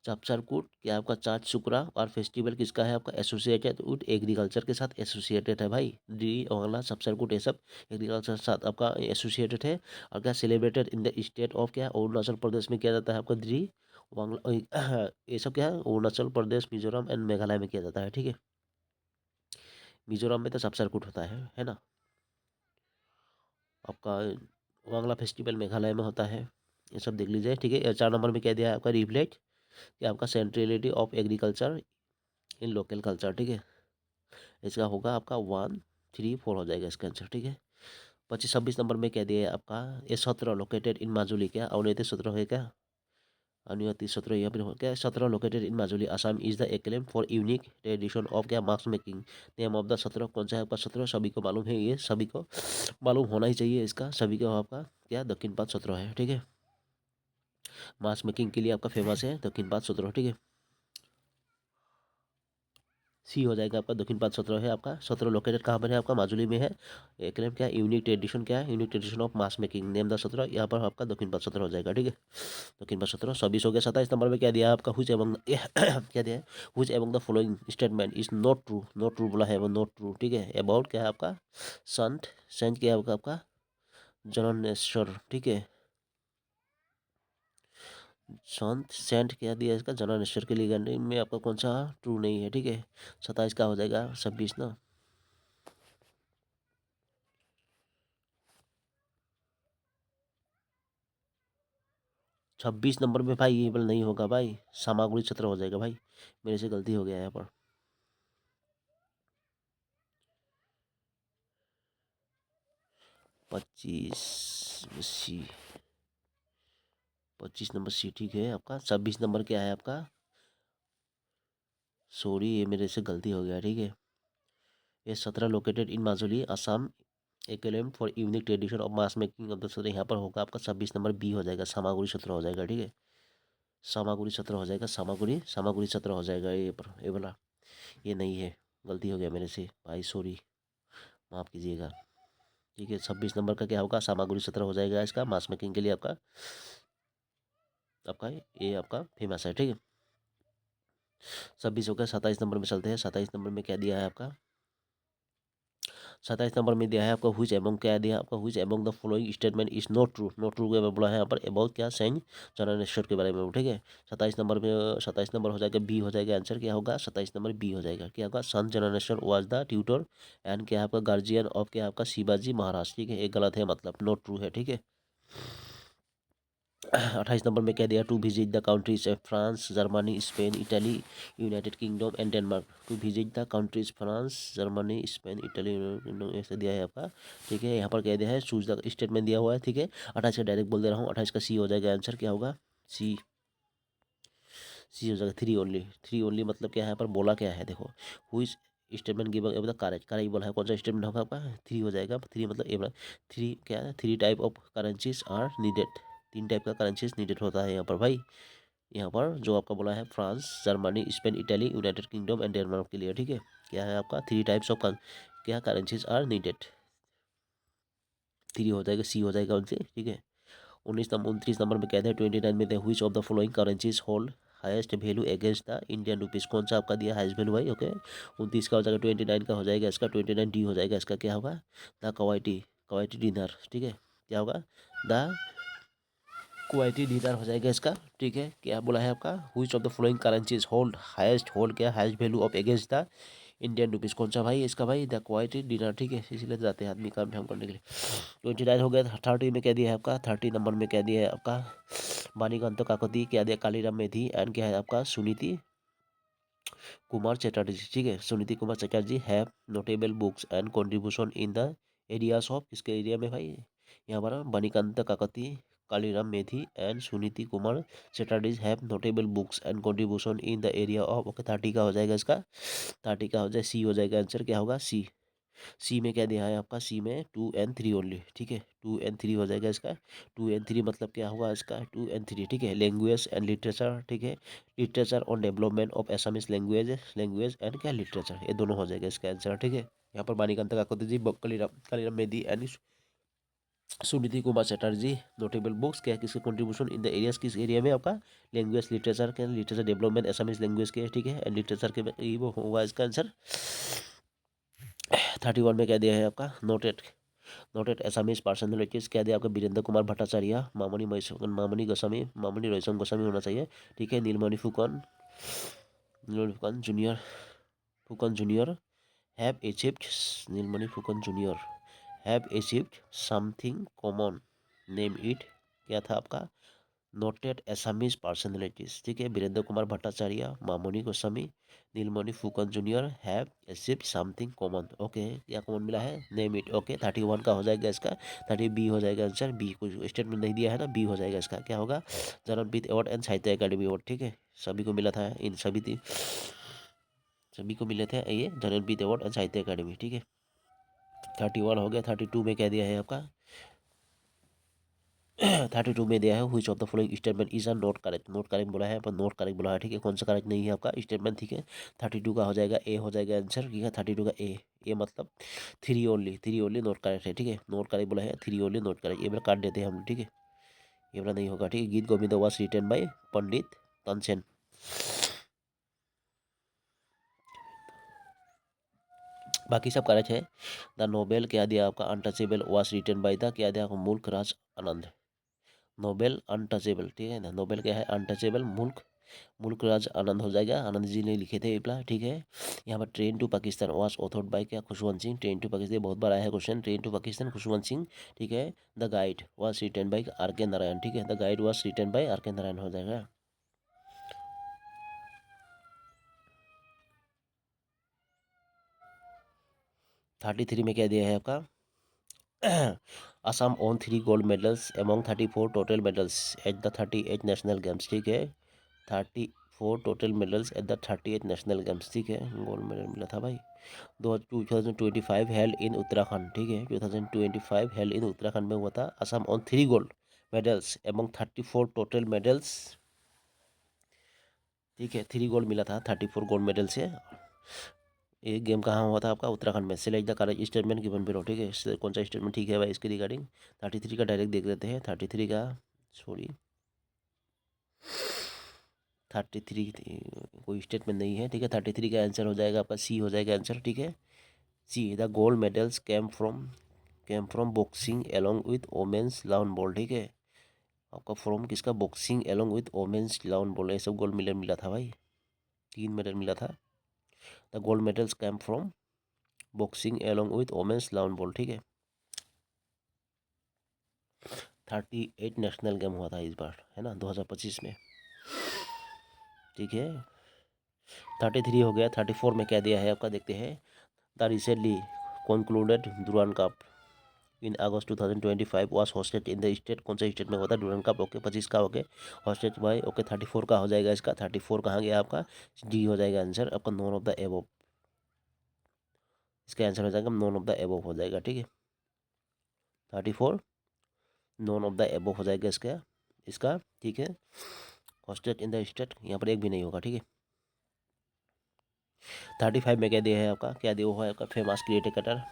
चापचारकूट, क्या आपका चाट शुक्रा और फेस्टिवल किसका है आपका, एसोसिएटेड विद एग्रीकल्चर के साथ एसोसिएटेड है भाई, डी बांग्ला चापचारकूट ये सब एग्रीकल्चर के साथ आपका एसोसिएटेड है। और क्या celebrated in the state of, क्या अरुणाचल प्रदेश में किया जाता है आपका, डी बांग्ला ये सब क्या है, अरुणाचल प्रदेश, मिजोरम एंड मेघालय में किया जाता है, ठीक है। मिजोरम में तो चापचारकूट होता है ना आपका, वांगला फेस्टिवल मेघालय में होता है, ये सब देख लीजिए, ठीक है। 4 नंबर में क्या दिया है आपका, रिफ्लेक्ट, कि आपका centrality of agriculture in local culture, ठीक है, इसका होगा आपका 1 3 4 हो जाएगा इसका आंसर, ठीक है। 26 नंबर में क्या दिया है आपका, ये 17 लोकेटेड इन माजुली, क्या अवनीति 17 है क्या, अनियति 17 यहाँ पर क्या, 17 located in Majuli Assam is the acclaim for unique tradition of क्या mask making, name of the 17 कौन सा है आपका, 17 सभी को मालूम है, ये सभी को मालूम होना ही चाहिए इसका, सभी को आपका क्या दक्षिण पाद 17 है, ठीक है, मास्क मेकिंग के लिए आपका फेमस है दक्षिण पाद 17, ठीक है। सी हो जाएगा आपका, दक्षिण पाद 17 है आपका, 17 लोकेटेड कहाँ पर है आपका, माजुली में है। एक नेम क्या है, यूनिक ट्रेडिशन, क्या है, unique tradition of mass making, name the 17, यहाँ पर आपका दक्षिण पाद 17 हो जाएगा, ठीक है। दक्षिण पाद 17, 26 हो गया। 27 नंबर में क्या दिया है आपका, हुच एमंग क्या दिया है, हुच among the following statement is not true, not true बोला है वो, नॉट ट्रू, ठीक है। अबाउट क्या है आपका, संत, सेंट क्या है आपका जननेश्वर, ठीक है, संत सेंट क्या दिया है इसका, जननेश्वर के लिए गाने में आपका कौन सा ट्रू नहीं है, ठीक है। 27 का हो जाएगा, 26 ना, 26 नंबर में भाई ये बल नहीं होगा भाई, सामागुड़ी छत्र हो जाएगा भाई, मेरे से गलती हो गया यहाँ पर। 25 सी, 25 नंबर सी, ठीक है आपका। 26 नंबर क्या है आपका, सॉरी ये मेरे से गलती हो गया, ठीक है। ये 17 located in Majuli Assam, acclaim for unique tradition of mass making of the 17, यहाँ पर होगा आपका 26 नंबर बी हो जाएगा, सामागुड़ी छत्र हो जाएगा, ठीक है। सामागुड़ी छत्र हो जाएगा, सामागुड़ी सामागुड़ी छत्र हो जाएगा, ये पर ये वाला, ये नहीं है, गलती हो गया मेरे से भाई, सॉरी, माफ़ कीजिएगा, ठीक है। 26 नंबर का क्या होगा, सामागुड़ी 17 हो जाएगा इसका, मास मेकिंग के लिए आपका, आपका ये आपका फेमस है, ठीक है। 26 हो गया। 27 नंबर में चलते हैं। 27 नंबर में क्या दिया है आपका, 27 नंबर में दिया है आपका, हुच एमंग क्या दिया है आपका, हुच among the following statement is not true, not true के बोला है यहाँ पर, अबाउट क्या, सेंट जननेश्वर के बारे में, ठीक है। 27 नंबर में, 27 नंबर हो जाएगा, बी हो जाएगा आंसर, क्या होगा 27 नंबर बी हो जाएगा, क्या होगा, संत जननेश्वर वाज द ट्यूटर एंड क्या आपका गार्जियन ऑफ क्या आपका शिवाजी महाराज, ठीक है, ये गलत है, मतलब नॉट ट्रू है, ठीक है। 28 नंबर में क्या दिया, to visit the countries France, Germany, Spain, Italy, United Kingdom and Denmark, to visit the countries France, Germany, Spain, Italy, United Kingdom, ऐसे दिया है आपका, ठीक है। यहाँ पर क्या दिया है, चूज द स्टेटमेंट दिया हुआ है, ठीक है। 28 का डायरेक्ट बोल दे रहा हूँ, 28 का सी हो जाएगा आंसर, क्या होगा, सी, सी हो जाएगा, थ्री ओनली, थ्री ओनली मतलब क्या है, यहाँ पर बोला क्या है देखो, हुई स्टेटमेंट गिवन एब द करेक्ट, करेक्ट बोला है, कौन सा स्टेटमेंट होगा आपका, थ्री हो जाएगा, थ्री मतलब ए, थ्री क्या है, three type of currencies are needed, तीन टाइप का करेंसीज नीडेड होता है यहाँ पर भाई, यहाँ पर जो आपका बोला है France, Germany, Spain, Italy, United Kingdom and Denmark के लिए, ठीक है। क्या है आपका 3 टाइप्स ऑफ क्या करेंसीज आर नीडेड, 3 हो जाएगा, सी हो जाएगा उनसे, ठीक है। 29 नंबर में कहते हैं 29 में which of the following currencies hold highest value against the Indian rupees, कौन सा आपका दिया हाईएस्ट वैल्यू भाई, ओके। 29 का हो जाएगा, 29 का हो जाएगा इसका 29 डी हो जाएगा इसका, क्या होगा द कवाइटी, कवाइटी डिनर, ठीक है। क्या होगा द क्वाइटी डिनर हो जाएगा इसका, ठीक है। क्या बोला है आपका which of the following currencies hold highest, hold क्या highest value of against the Indian rupees, कौन सा भाई इसका भाई द क्वाइटी डिनर, ठीक है। इसीलिए जाते हैं आदमी काम करने के लिए। 29 हो गया। 30 में क्या दिया है आपका, 30 नंबर में क्या दिया है आपका बानीकांत काकती, क्या दिया कालीराम मेधी एंड क्या है आपका सुनीति कुमार चैटर्जी, ठीक है। Suniti Kumar Chatterjee have notable books and contribution in the areas of, किसके एरिया में भाई, यहाँ पर Banikanta Kakati, Kaliram Medhi and Suniti Kumar Chatterjees have notable books and contribution in the area of, okay. 30 का हो जाएगा इसका, 30 का हो जाए सी हो जाएगा आंसर, क्या होगा सी। सी में क्या दिया है आपका, सी में 2 and 3 ओनली, ठीक है। 2 and 3 हो जाएगा इसका। 2 and 3 मतलब क्या हुआ इसका 2 and 3, ठीक है। लैंग्वेज एंड लिटरेचर, ठीक है। Literature on development of Assamese language, language and क्या लिटरेचर, ये दोनों हो जाएगा इसका आंसर, ठीक है। यहाँ पर Banikanta Kakati ji, Kaliram Kaliram Medhi and Suniti Kumar Chatterjee notable books, क्या किसके कंट्रीब्यूशन इन द एरियाज, किस एरिया में आपका लैंग्वेज लिटरेचर के, लिटरेचर डेवलपमेंट एसामीज लैंग्वेज के, ठीक है। एंड लिटरेचर के ये वो होगा इसका आंसर। 31 में क्या दिया है आपका नोटेड, नोटेड एसामीज पर्सनैलिटीज, क्या दिया आपका वीरेंद्र कुमार भट्टाचार्य, मामनी मैसून, मामनी गोस्वामी, मामनी रईसम गोस्वामी होना चाहिए, ठीक है। Nilmani Phukan, Nilmani Phukan junior, Phukan junior have achieved, Nilmani Phukan junior have achieved something common, name it, क्या था आपका नोटेड एसामीज पर्सनैलिटीज, ठीक है। Virendra Kumar Bhattacharya, Mamoni Goswami, Nilmani Phukan junior have achieved something common, okay. क्या कॉमन मिला है नेम इट, ओके। 31 का हो जाएगा इसका, 30 बी हो जाएगा आंसर, बी कुछ स्टेटमेंट नहीं दिया है ना, बी हो जाएगा इसका, क्या होगा ज्ञानपीठ अवार्ड एंड साहित्य अकादमी अवार्ड, ठीक है। सभी को मिला था, इन सभी को मिले थे ये ज्ञानपीठ अवार्ड एंड साहित्य अकादमी, ठीक है। 31 हो गया। 32 में क्या दिया है आपका 32 में दिया है which of the following statement is a not correct, not correct बोला है पर नॉट करेक्ट बोला है, ठीक है। कौन सा करेक्ट नहीं है आपका स्टेटमेंट, ठीक है। 32 का हो जाएगा ए हो जाएगा आंसर, ठीक है। 32 का ए मतलब 3 ओनली नॉट करेक्ट है, ठीक है। नॉट करेक्ट बोला है 3 ओनली नॉट करेक्ट, ये वाला काट देते हैं हम, ठीक है। ये वाला नहीं होगा, ठीक है। Geet Govind was written by Pandit Tansen, बाकी सब करेक्ट है। द नोबेल क्या दिया आपका untouchable was written by the, क्या दिया आपको मुल्क राज आनंद, नोबेल अनटचेबल, ठीक है ना। नोबेल क्या है अनटचेबल, मुल्क, मुल्क राज आनंद हो जाएगा, आनंद जी ने लिखे थे ये प्ला, ठीक है। यहाँ पर train to Pakistan was authored by क्या खुशवंत सिंह, ट्रेन टू पाकिस्तान बहुत बार आया है question, train to Pakistan Khushwant Singh, ठीक है। The guide was written by R K Narayan, ठीक है। The guide was written by R K Narayan हो जाएगा। 33 में क्या दिया है आपका Assam own 3 gold medals among 34 total medals at the 38 national games, ठीक है। 34 total medals at the 38 national games, ठीक है। गोल्ड मेडल मिला था भाई। 2025 हेल्ड इन उत्तराखंड, ठीक है। 2025 हेल्ड इन उत्तराखंड में हुआ था। Assam on 3 gold medals among 34 total medals, ठीक है। 3 गोल्ड मिला था 34 गोल्ड मेडल से। ये गेम कहाँ हुआ था आपका उत्तराखंड में। Select the correct statement given below, ठीक है। कौन सा स्टेटमेंट ठीक है भाई इसके रिगार्डिंग। 33 का डायरेक्ट देख लेते हैं। 33 का सॉरी 33 कोई स्टेटमेंट नहीं है, ठीक है। 33 का आंसर हो जाएगा आपका सी हो जाएगा आंसर, ठीक है। C the gold medals came from boxing along with women's lawn ball, ठीक है। आपका फ्रॉम किसका boxing along with women's lawn ball, ये सब गोल्ड मेडल मिला था भाई, 3 मेडल मिला था। The gold medals came from boxing along with women's lawn ball, ठीक है। 38 नेशनल गेम हुआ था इस बार, है ना 2025 में, ठीक है। 33 हो गया। 34 में क्या दिया है आपका देखते हैं। द रिसेंटली कंक्लूडेड दुरान cup in August 2025 was hosted in the state, कौन सा स्टेट में होता है डुरन कप, ओके। 25 का ओके होस्टेड बाय, ओके। 34 का हो जाएगा इसका। 34 कहाँ गया आपका डी हो जाएगा आंसर आपका नॉन ऑफ द एबोव, इसका आंसर हो जाएगा नॉन ऑफ द एबोव हो जाएगा, ठीक है। 34 नॉन ऑफ द एबोव हो जाएगा इसका, ठीक है। हॉस्टेड इन द स्टेट, यहाँ पर एक भी नहीं होगा, ठीक है। 35 में क्या दिया है आपका, क्या दिया हुआ है आपका, famous cricketer.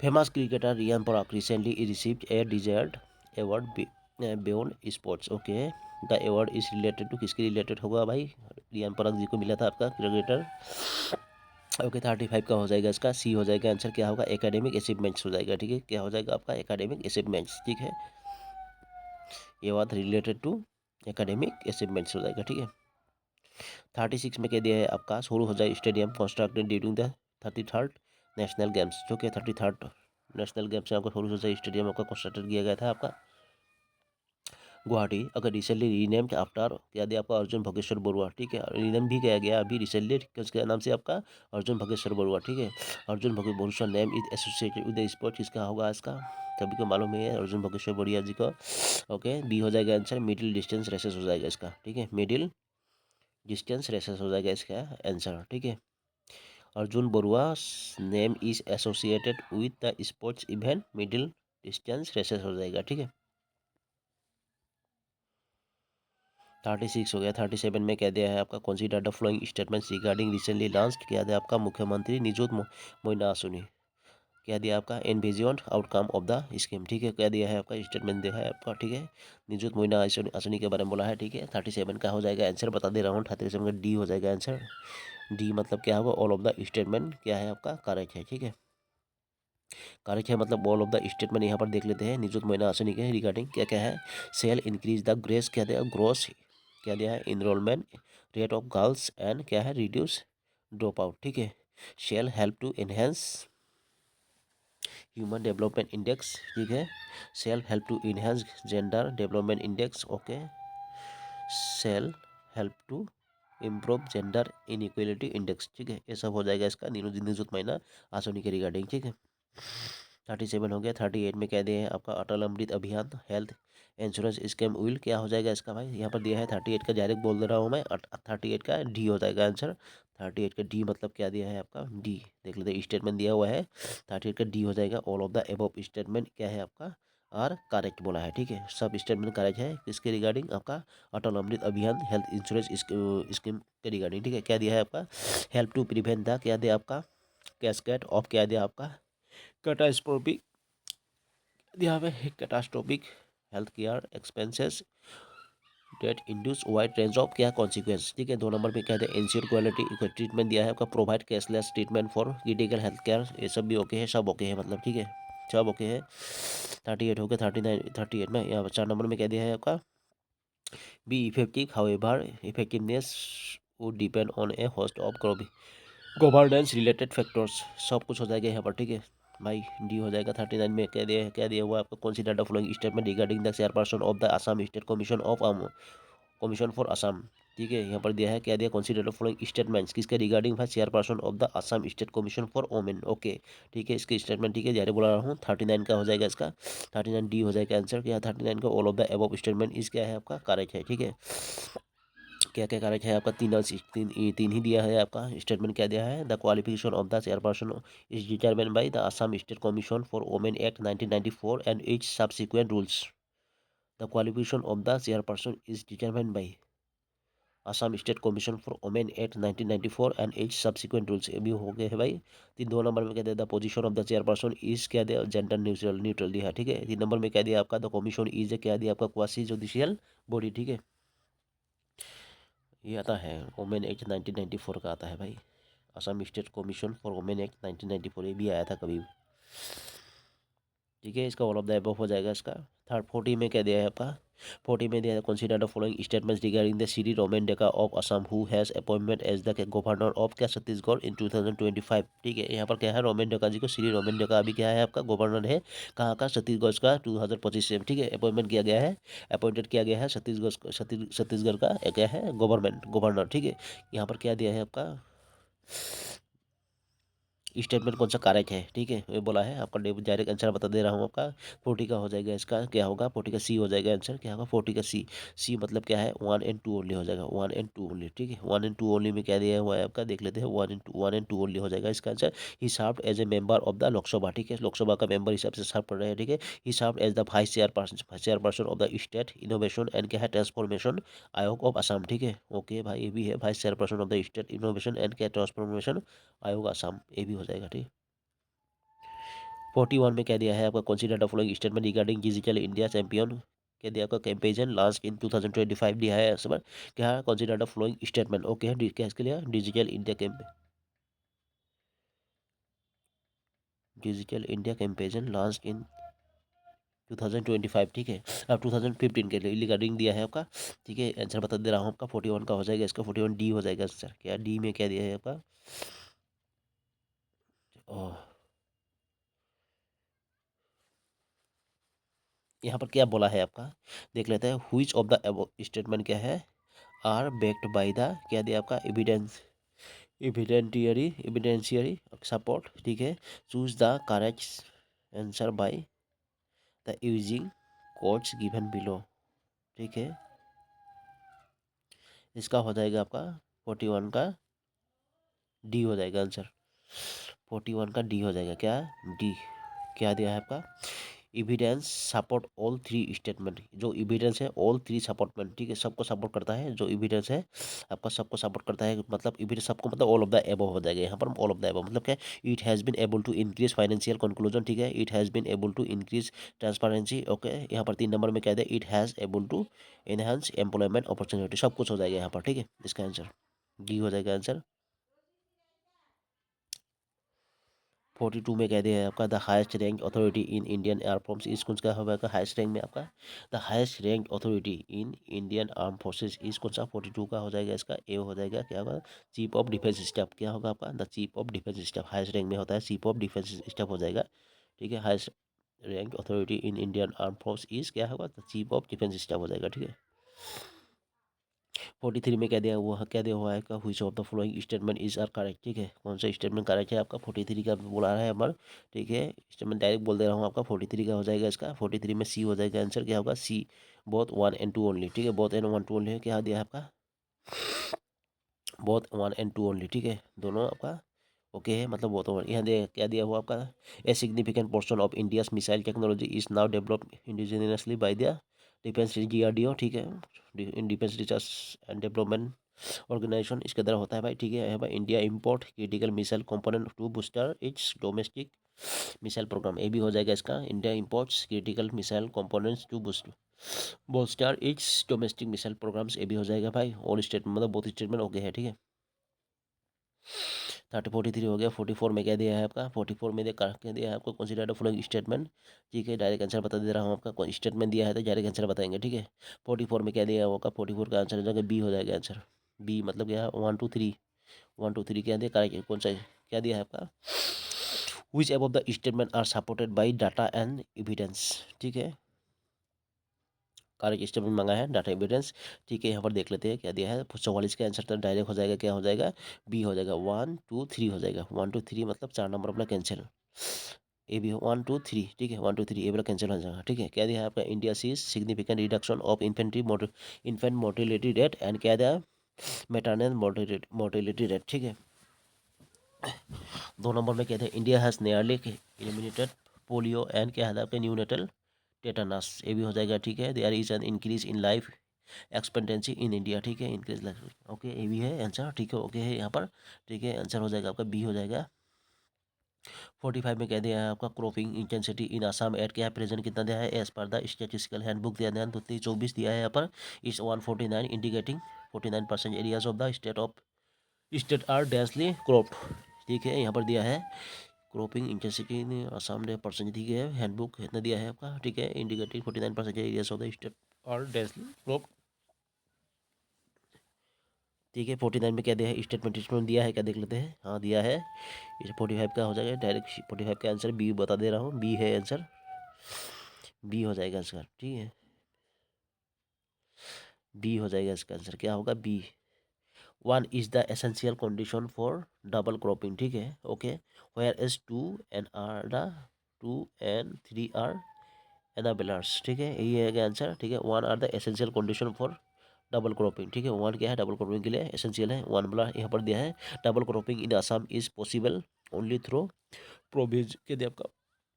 Famous cricketer Riyan Parag recently received a desired award beyond sports. Okay, the award is related to, किसके रिलेटेड होगा भाई, रियान पराग जी को मिला था आपका क्रिकेटर। ओके, 35 का हो जाएगा इसका सी हो जाएगा आंसर, क्या होगा, एकेडमिक अचीवमेंट्स हो जाएगा, ठीक है। क्या हो जाएगा आपका, एकेडमिक अचीवमेंट्स, ठीक है। ये बात रिलेटेड टू एकेडमिक अचीवमेंट्स हो जाएगा, ठीक है। 36 में कह दिया है आपका, शुरू हो जाए stadium constructed during the 33rd national games, जो कि 33rd नेशनल गेम्स से आपका शुरू हो जाए स्टेडियम आपका कंस्ट्रक्टेड किया गया था आपका गुवाहाटी। अगर रिसेंटली रीनेम्ड आफ्टर, क्या दिया आपका, अर्जुन भोगेश्वर बरुआ, ठीक है। रीनेम भी किया गया अभी रिसेंटली, किसके नाम से आपका, अर्जुन भोगेश्वर बरुआ, ठीक है। Arjun Bhogeshwar name is associated with the sport, किसका होगा इसका, सभी को मालूम है अर्जुन भोगेश्वर बरुआ जी को। ओके, बी हो जाएगा आंसर, मिडिल डिस्टेंस रेसेस हो जाएगा इसका, ठीक है। मिडिल डिस्टेंस रेसेस हो जाएगा इसका आंसर, ठीक है। Arjun Barua name is associated with the sports event middle distance races हो जाएगा, ठीक है। 36 हो गया। 37 में कह दिया है आपका, consider the flowing statements regarding recently launched, क्या दिया आपका, मुख्यमंत्री निजुत मोइना आसुनी, क्या दिया आपका, envision outcome of the scheme, ठीक है। क्या दिया है आपका, स्टेटमेंट दिया है आपका, ठीक है। निजुत मोइना आसुनी के बारे में बोला है, ठीक है। 37 का हो जाएगा आंसर, बता दे रहा हूँ, 37 का डी हो जाएगा आंसर। डी मतलब क्या होगा, ऑल ऑफ द स्टेटमेंट क्या है आपका, करेक्ट है, ठीक है। करेक्ट है मतलब ऑल ऑफ द स्टेटमेंट यहाँ पर देख लेते हैं निजुत मोइना आसुनी के रिगार्डिंग क्या क्या है। सेल इंक्रीज द ग्रेस, क्या दिया, ग्रोस, क्या दिया है, enrolment rate of girls and क्या है, रिड्यूस ड्रॉप आउट, ठीक है। Shall help to enhance human development index, ठीक है। Shall help to enhance gender development index, okay. Shall help to improve gender inequality index, ठीक है। ये सब हो जाएगा इसका निजुत मोइना आसुनी के रिगार्डिंग, ठीक है। 37 हो गया। 38 में कह दिए हैं आपका, अटल अमृत अभियान हेल्थ इंश्योरेंस स्कीम विल, क्या हो जाएगा इसका भाई, यहाँ पर दिया है 38 का डायरेक्ट बोल दे रहा हूँ मैं, 38 का डी हो जाएगा आंसर। 38 का डी मतलब क्या दिया है आपका, डी देख लेते हैं, स्टेटमेंट दिया हुआ है 38 का डी हो जाएगा, all of the above statement क्या है आपका, आर करेक्ट बोला है, ठीक है। सब स्टेटमेंट करेक्ट है किसके रिगार्डिंग आपका, अटल अमृत अभियान हेल्थ इंश्योरेंस स्कीम के रिगार्डिंग, ठीक है। क्या दिया है आपका, हेल्प टू प्रिवेंट द, क्या दिया आपका, कैस्केड ऑफ, क्या दिया आपका, कैटास्ट्रोफिक, दिया है catastrophic health care expenses that induce wide range of क्या कॉन्सिक्वेंस, ठीक है। 2 नंबर पे कहते हैं इंश्योर क्वालिटी ट्रीटमेंट दिया है आपका, provide cashless treatment for critical health care, ये सब भी ओके है, सब ओके है मतलब, ठीक है, सब ओके है। 38 हो गया। 39 38 में यहाँ 4 नंबर में कह दिया है आपका, be effective however effectiveness would depend on A host of governance related factors, सब कुछ हो जाएगा यहाँ पर, ठीक है भाई। डी हो जाएगा। 39 में क्या दिया हुआ है आपको, consider the following statement regarding the chairperson of the Assam state commission of commission for Assam, ठीक है। यहाँ पर दिया है, क्या दिया, कंसीडर द फॉलोइंग स्टेटमेंट्स, किसके रिगार्डिंग था, chairperson of the Assam state commission for women, okay, ठीक है। इसके स्टेटमेंट, ठीक है, जारी बोला रहा हूँ। 39 का हो जाएगा इसका, 39 डी हो जाएगा आंसर, क्या 39 का all of the above statement इस क्या है आपका, करेक्ट है, ठीक है। क्या क्या कारक है आपका, तीन ही दिया है आपका स्टेटमेंट, क्या दिया है, the qualification of the chairperson is determined by the Assam state commission for women act 1994 and it's subsequent rules, the qualification of the chairperson is determined by Assam state commission for women act 1994 and it's subsequent rules, ये भी हो गए हैं भाई। 2 number में क्या दिया, the position of the chairperson is क्या दिया, जेंडर न्यूट्रल दिया है, ठीक है। 3 नंबर में क्या दिया आपका, द कमीशन इज क्या दिया आपका, क्वासी जुडिशियल बॉडी, ठीक है। ये आता है वोमेन एक्ट 1994 का आता है भाई, Assam state commission for women act 1994, ये भी आया था कभी, ठीक है। इसका ऑल ऑफ द अबव हो जाएगा इसका। 40 में क्या दिया है आपका, 40 में दिया है, consider the following statements regarding the Shri Romen Deka of Assam who has appointment as the governor of क्या छत्तीसगढ़ इन 2025, ठीक है। यहाँ पर क्या है, रोमेन डेका जी को, श्री रोमेन डेका अभी क्या है आपका, गवर्नर है कहाँ का, छत्तीसगढ़ का 2025 से, ठीक है। अपॉइंटमेंट किया गया है, अपॉइंटेड किया गया है छत्तीसगढ़ का क्या है, गवर्नर, ठीक है। यहाँ पर क्या दिया है आपका, स्टेटमेंट कौन सा करेक्ट है, ठीक है, ये बोला है आपका। डायरेक्ट आंसर बता दे रहा हूँ आपका। 40 का हो जाएगा, इसका क्या होगा, 40 का सी हो जाएगा आंसर, क्या होगा 40 का सी। सी मतलब क्या है, 1 and 2 ओनली हो जाएगा, 1 and 2 ओनली, ठीक है। 1 and 2 ओनली में क्या दिया हुआ है आपका, देख लेते हैं। 1 and 2 ओनली हो जाएगा इसका answer. He served as a member of the Lok Sabha, ठीक है, लोकसभा का मेंबर हिसाब से सर्व कर रहे हैं, ठीक है। He served as the vice chairperson of the state innovation and क्या है ट्रांसफॉर्मेशन आयोग ऑफ असम, ठीक है। ओके भाई, ये भी है vice chairperson of the state innovation and क्या ट्रांसफॉर्मेशन आयोग असम, ये भी हो जाएगा, ठीक। 41 में क्या दिया है आपका, consider the following statement regarding digital India champion, क्या दिया आपका, कैंपेजन लॉन्च इन 2025 दिया है इस बार। क्या consider the following statement, okay, क्या इसके लिए digital India camp, digital India campaign launch in 2025, ठीक है। अब 2015 के लिए रिगार्डिंग दिया है आपका, ठीक है। आंसर बता दे रहा हूँ आपका, 41 का हो जाएगा इसका, 41 डी हो जाएगा आंसर। क्या डी में क्या दिया है आपका, ओह, यहाँ पर क्या बोला है आपका, देख लेते हैं। Which of the above statement क्या है, आर बैक्ड बाय द, क्या दिया आपका, एविडेंशियरी सपोर्ट, ठीक है। Choose the correct answer by the using codes given below, ठीक है। इसका हो जाएगा आपका 41 का डी हो जाएगा आंसर। 41 का डी हो जाएगा, क्या डी, क्या दिया है आपका, evidence support all three statement, जो इविडेंस है ऑल थ्री सपोर्टमेंट, ठीक है, सबको सपोर्ट करता है, जो इविडेंस है आपका सबको सपोर्ट करता है, मतलब इविडेंस सबको, मतलब ऑल ऑफ द एबव हो जाएगा यहाँ पर। ऑल ऑफ द एबव मतलब क्या, it has been able to increase financial conclusion, ठीक है। It has been able to increase transparency, okay. यहाँ पर 3 नंबर में क्या है, it has able to enhance employment opportunity, सब कुछ हो जाएगा यहाँ पर, ठीक है। इसका आंसर डी हो जाएगा आंसर। 42 में कह दिया है आपका, the highest rank authority in Indian arm force is, कौन सा होगा हाईएस्ट रैंक में आपका, the highest rank authority in Indian arm forces is, कौन सा 42 का हो जाएगा इसका, ए हो जाएगा, क्या होगा, चीफ ऑफ डिफेंस स्टाफ, क्या होगा आपका, the chief of defence staff, highest rank में होता है चीफ ऑफ डिफेंस स्टाफ हो जाएगा, ठीक है। Highest rank authority in Indian arm force is, क्या होगा, the chief of defence staff हो जाएगा, ठीक है। 43 में क्या दिया हुआ है आपका, which of the following statement is are correct, ठीक है, कौन सा स्टेटमेंट करेक्ट है आपका, 43 का बोला है हमारा, ठीक है। स्टेटमेंट डायरेक्ट बोल दे रहा हूँ आपका, 43 का हो जाएगा इसका, 43 में सी हो जाएगा आंसर, क्या होगा सी, बोथ 1 and 2 ओनली, ठीक है, बोथ एंड 1 2 ओनली है, क्या दिया है आपका, बोथ 1 and 2 ओनली, ठीक है, दोनों आपका ओके है, मतलब वो तो यहाँ दे क्या दिया हुआ आपका, a significant portion of India's missile technology is now developed indigenously by the defence DRDO, ठीक है, in defence research and development organisation, इसके द्वारा होता है भाई, ठीक है। यहाँ पर India import critical missile component to booster its domestic missile programme, ये भी हो जाएगा इसका, India imports critical missile components to booster its domestic missile programmes, ये भी हो जाएगा भाई। ऑल स्टेटमेंट मतलब बहुत स्टेटमेंट हो गए हैं, ठीक है। 43 हो गया। 44 में क्या दिया है आपका, 44 में क्या दिया है आपको, कंसीडर द फॉलोइंग स्टेटमेंट, ठीक है, डायरेक्ट आंसर बता दे रहा हूँ आपका, कोई स्टेटमेंट दिया है तो डायरेक्ट आंसर बताएंगे, ठीक है। 44 में क्या दिया होगा, 44 का आंसर हो जाएगा बी हो जाएगा आंसर, बी मतलब क्या है 1 2 3, 1 2 3 क्या दिया करेक्ट, कौन सा क्या दिया है आपका, which above the statement are supported by data and evidence, ठीक है, करेक्ट स्टेटमेंट मांगा है डाटा एविडेंस, ठीक है। यहाँ पर देख लेते हैं क्या दिया है, 44 का आंसर तो डायरेक्ट हो जाएगा, क्या हो जाएगा, बी हो जाएगा, 1 2 3 हो जाएगा, 1 2 3 मतलब 4 नंबर अपना कैंसिल, ए भी 1 2 3, ठीक है, 1 2 3 ए वाला कैंसिल हो जाएगा, ठीक है। क्या दिया है आपका, India sees significant reduction of infant mortality rate and क्या दिया, मेटरनल मोर्टिलिटी रेट, ठीक है। 2 नंबर में क्या था, India has nearly eliminated polio and क्या है आपका न्यूनेटल टेटानस, ये भी हो जाएगा, ठीक है। There is an increase in life expectancy in India, ठीक है, इंक्रीज लाइफ, ओके, ये भी है आंसर, ठीक है, ओके है यहाँ पर, ठीक है, आंसर हो जाएगा आपका बी हो जाएगा। 45 में कह दिया है आपका, cropping intensity in Assam at क्या है, प्रेजेंट कितना दिया है, as per the statistical handbook दिया है 24 दिया है यहाँ पर, इस 149 indicating 49% areas of the state are densely cropped, ठीक है, यहाँ पर दिया है क्रॉपिंग इंटेंसिटी ने आसाम ने परसेंट दी है, हैंडबुक इतना दिया है आपका, ठीक है, indicating 49% areas of the state are densely cropped, ठीक है। 49 में क्या दिया है, स्टेटमेंट दिया है क्या देख लेते हैं, हाँ दिया है, इसे 45 का हो जाएगा डायरेक्ट, 45 का आंसर बी बता दे रहा हूँ, बी है आंसर, बी हो जाएगा इसका, ठीक है, बी हो जाएगा इसका आंसर, क्या होगा B, 1 is the essential condition for double cropping, ठीक है, okay, where is two and are the two and three are enablers, ठीक है, यही है आंसर, ठीक है। One are the essential condition for double cropping, ठीक है। वन क्या है, डबल क्रॉपिंग के लिए एसेंशियल है। वन बोला यहाँ पर दिया है double cropping in Assam is possible only through provision के दिया आपका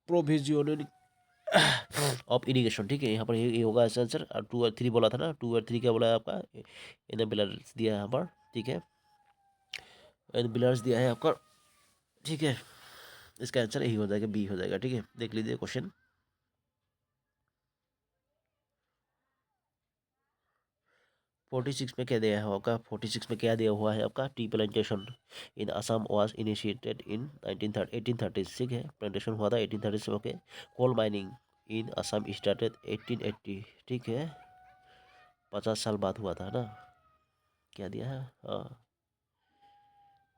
प्रोविजन ऑफ इरिगेशन, ठीक है। यहाँ पर ये होगा आंसर। और टू और थ्री बोला था ना, टू और थ्री क्या बोला है आपका, एनाबलर्स दिया है यहाँ पर, ठीक है, एनाबलर्स दिया है आपका, ठीक है। इसका आंसर यही हो जाएगा, बी हो जाएगा, ठीक है। देख लीजिए क्वेश्चन 46 में क्या दिया है आपका, 46 में क्या दिया हुआ है आपका, tea plantation in Assam was initiated in 1830, ठीक है। प्लांटेशन हुआ था 1830 में, okay. Coal mining in Assam started 1880, ठीक है। 50 साल बाद हुआ था ना, क्या दिया है, हाँ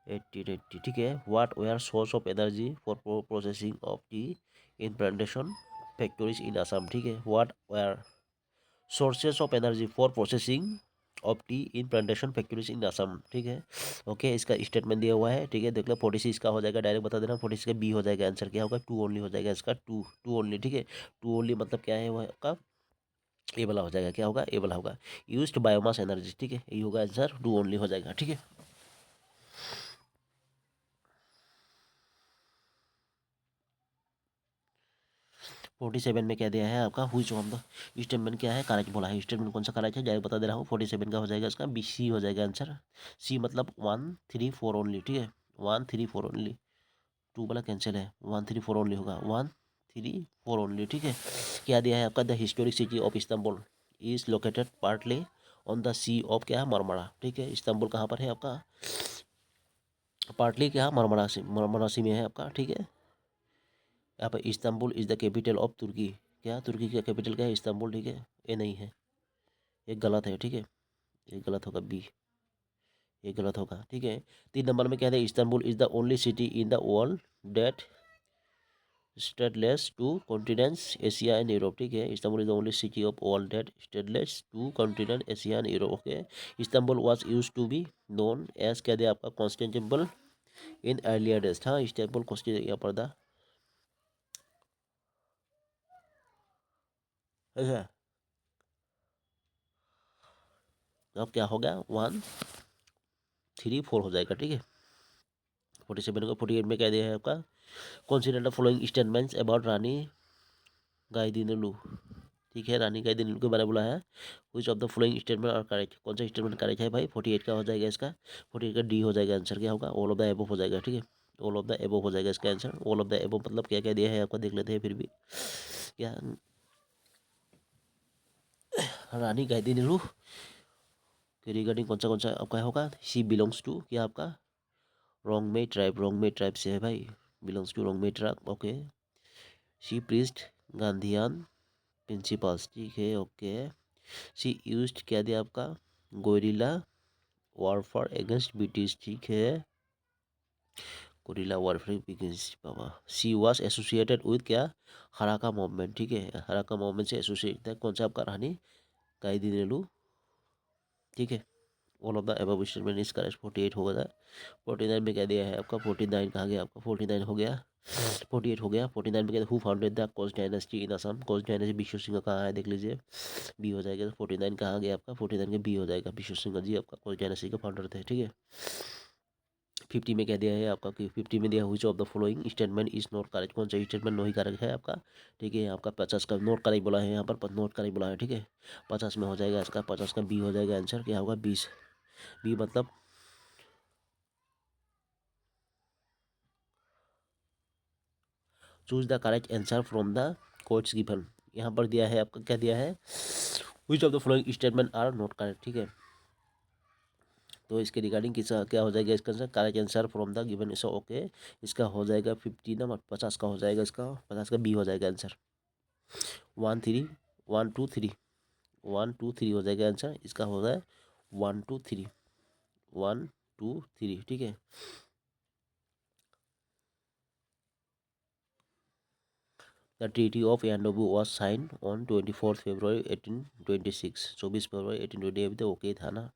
1880, ठीक है। What were source of energy for processing of tea in plantation factories in Assam, ठीक है। What were sources of energy for processing of tea in plantation factories in Assam, ठीक है, ओके। इसका स्टेटमेंट दिया हुआ है, ठीक है। देख लो 46 का हो जाएगा, डायरेक्ट बता देना 46 का बी हो जाएगा आंसर, क्या होगा, टू ओनली हो जाएगा इसका, टू टू ओनली, ठीक है। टू ओनली मतलब क्या है, वो आपका ए वाला हो जाएगा, क्या होगा, ए वाला होगा, यूज्ड बायोमास एनर्जी, ठीक है, ये होगा आंसर, टू ओनली हो जाएगा, ठीक है। 47 में क्या दिया है आपका, हुई ऑफ द स्टेटमेंट क्या है, करेक्ट बोला है, स्टेटमेंट कौन सा करेक्ट है डायरेक्ट बता दे रहा हूँ। 47 का हो जाएगा इसका बी, सी हो जाएगा आंसर। सी मतलब 1 3 4 ओनली, ठीक है, 1 3 4 ओनली। टू वाला कैंसिल है, 1 3 4 ओनली होगा, 1 3 4 ओनली, ठीक है। क्या दिया है आपका, the historic city of Istanbul is located partly on the sea of क्या है, मरमरा, ठीक है। इस्तांबुल कहाँ पर है आपका, पार्टली क्या, मरमरा सी, मरमरा सी में है आपका, ठीक है। यहाँ पर Istanbul is the capital of Turkey, क्या तुर्की का कैपिटल क्या है, इस्तांबुल, ठीक है। ये नहीं है, ये गलत है, ठीक है, ये गलत होगा बी, ये गलत होगा, ठीक है। 3 नंबर में क्या है, Istanbul is the only city in the world that straddles two continents Asia and Europe, ठीक है। Istanbul is the only city of world that straddles two continent Asia and Europe, okay. Istanbul was used to be known as क्या दिया आपका, Constantinople in earlier days, हाँ Istanbul यहाँ पर था, अच्छा। अब क्या हो गया, 1 3 4 हो जाएगा, ठीक है। 47 को 48 में क्या दिया है आपका, consider the following statements about Rani Gaidinliu, ठीक है, रानी गाइदिनलू के बारे में बोला है। Which of the following statement are correct, कौन सा स्टेटमेंट करेक्ट है भाई, 48 का हो जाएगा इसका, 48 का डी हो जाएगा आंसर, क्या होगा, ऑल ऑफ द एबव हो जाएगा, ठीक है। ऑल ऑफ द एबव हो जाएगा इसका answer. All of the above मतलब क्या क्या दिया है आपका, देख लेते हैं फिर भी क्या, रानी गाइदिनलू के रिगार्डिंग कौन सा आपका होगा, शी बिलोंग्स टू क्या आपका, रोंगमे ट्राइब, रोंगमे ट्राइब से है भाई, belongs to Rongmei tribe, okay. She preached Gandhian principles, ठीक है, ओके। शी यूज्ड क्या दिया आपका, गोरिल्ला वॉरफेयर अगेंस्ट ब्रिटिश, ठीक है, guerrilla warfare against Baba. She was associated with क्या, हराका मूवमेंट, ठीक है, हराका मूवमेंट से एसोसिएट है कौन सा आपका, रानी गाइदिनेलू, ठीक है। All of the above statement is correct, 48 होगा। 49 में क्या दिया है आपका, 49 कहाँ गया आपका, 49 हो गया, 48 हो गया। 49 में क्या, who founded the coach dynasty in Assam, coach dynasty विश्व सिंह का कहाँ है, देख लीजिए, बी हो जाएगा। 49 कहाँ गया आपका, 49 का बी हो जाएगा, विश्व सिंह जी आपका कोच डायनेस्टी के फाउंडर थे, ठीक है। 50 में क्या दिया है आपका, कि 50 में दिया हुई of the following statement is not correct, कौन सा स्टेटमेंट नहीं करेक्ट है आपका, ठीक है। आपका 50 का नोट करेक्ट बोला है यहाँ पर, नोट करेक्ट बोला है, ठीक है। 50 में हो जाएगा इसका, 50 का बी हो जाएगा आंसर, क्या होगा 20, बी मतलब choose the correct answer from the codes given, यहाँ पर दिया है आपका, क्या दिया है, which of the following statement are not correct, ठीक है। तो इसके रिगार्डिंग किस क्या हो जाएगा इसका answer, correct answer from the given is okay. इसका हो जाएगा 50 ना, 50 का हो जाएगा इसका, 50 का बी हो जाएगा आंसर। 1 3 1 2 3, 1 2 3 हो जाएगा आंसर, इसका हो जाए 1 2 3, 1 2 3, ठीक है। The treaty of Yandabo was sign on 24 February 1826, 24 February 1820, अभी तो ओके था ना,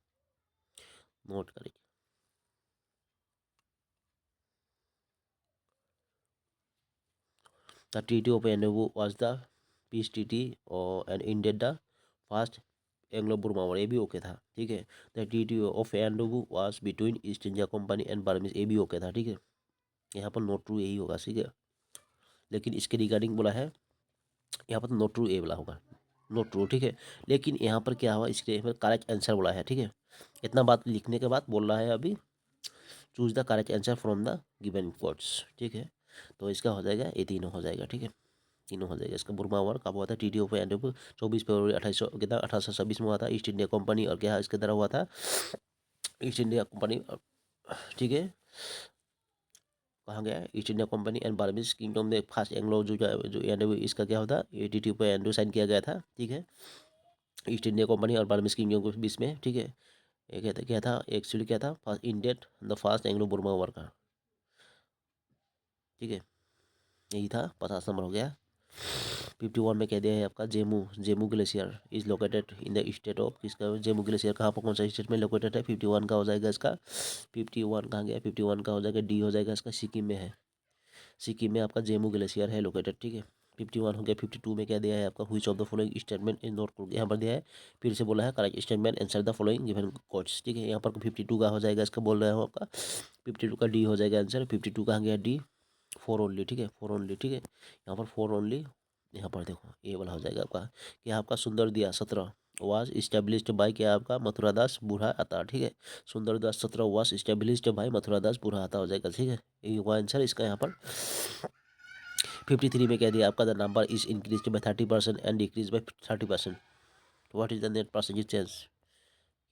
नोट करें। The treaty of Yandabo was the peace treaty और and ended the first Anglo Burma war, ये भी ओके था, ठीक है। The treaty of Yandabo was between East India Company and Burmese, ये भी ओके था, ठीक है। यहाँ पर नोट ट्रू यही होगा, ठीक है। लेकिन इसके रिगार्डिंग बोला है, यहाँ पर नोट ट्रू ए बोला होगा, नोट ट्रू, ठीक है। लेकिन यहाँ पर क्या हुआ, इसके करेक्ट आंसर बोला है, ठीक है। इतना बात लिखने के बाद बोल रहा है अभी choose the correct answer from the given codes, ठीक है। तो इसका हो जाएगा, ये तीनों हो जाएगा, ठीक है, तीनों हो जाएगा। इसका बुर्मा वॉर कब हुआ था, टीटी ऑफ एंड 24 फरवरी 1826 में हुआ था। ईस्ट इंडिया कंपनी और क्या इसके द्वारा हुआ था, ईस्ट इंडिया कंपनी, ठीक है। कहाँ गया, east India Company and Burmese kingdom में फर्स्ट एंग्लो जो एंड इसका क्या होता, ये टीटी ऑफ एंड साइन किया गया था, ठीक है। ईस्ट इंडिया कंपनी और बर्मीज किंगडम के बीच में, ठीक है। ये कहता क्या था एक्चुअली, क्या था first Indian the first Anglo Burma war का, ठीक है। यही था, 50 नंबर हो गया। 51 में कह दिया है आपका Zemu, Zemu glacier is located in the state of, किसका जेमू ग्लेशियर कहाँ पर कौन सा स्टेट में लोकेटेड है, 51 का हो जाएगा इसका। 51 कहाँ गया, 51 का हो जाएगा डी हो जाएगा इसका, सिक्किम में है, सिक्किम में आपका जेमू ग्लेशियर है लोकेटेड, ठीक है। 51 हो गया। 52 में क्या दिया है आपका, which of the following statement is not, यहाँ पर दिया है, फिर से बोला है correct statement answer the following given quotes, ठीक है। यहाँ पर 52 का हो जाएगा इसका, बोल रहा हूँ आपका 52 का डी हो जाएगा आंसर। 52 कहाँ गया डी, फोर ओनली, ठीक है, फोर ओनली, ठीक है। यहाँ पर फोर ओनली, यहाँ पर देखो ये वाला हो जाएगा आपका, कि आपका सुंदर दिया 17 वाज इस्टेब्लिश्ड बाय क्या आपका मथुरादास बूढ़ा आता, ठीक है। सुंदर दास 17 वाज इस्टेब्लिश्ड बाय मथुरादास बूढ़ा आता हो जाएगा, ठीक है। ये हुआ आंसर इसका यहाँ पर। 53 में कह दिया आपका the number is increase by 30% and decrease by 30%, what is the net percentage change,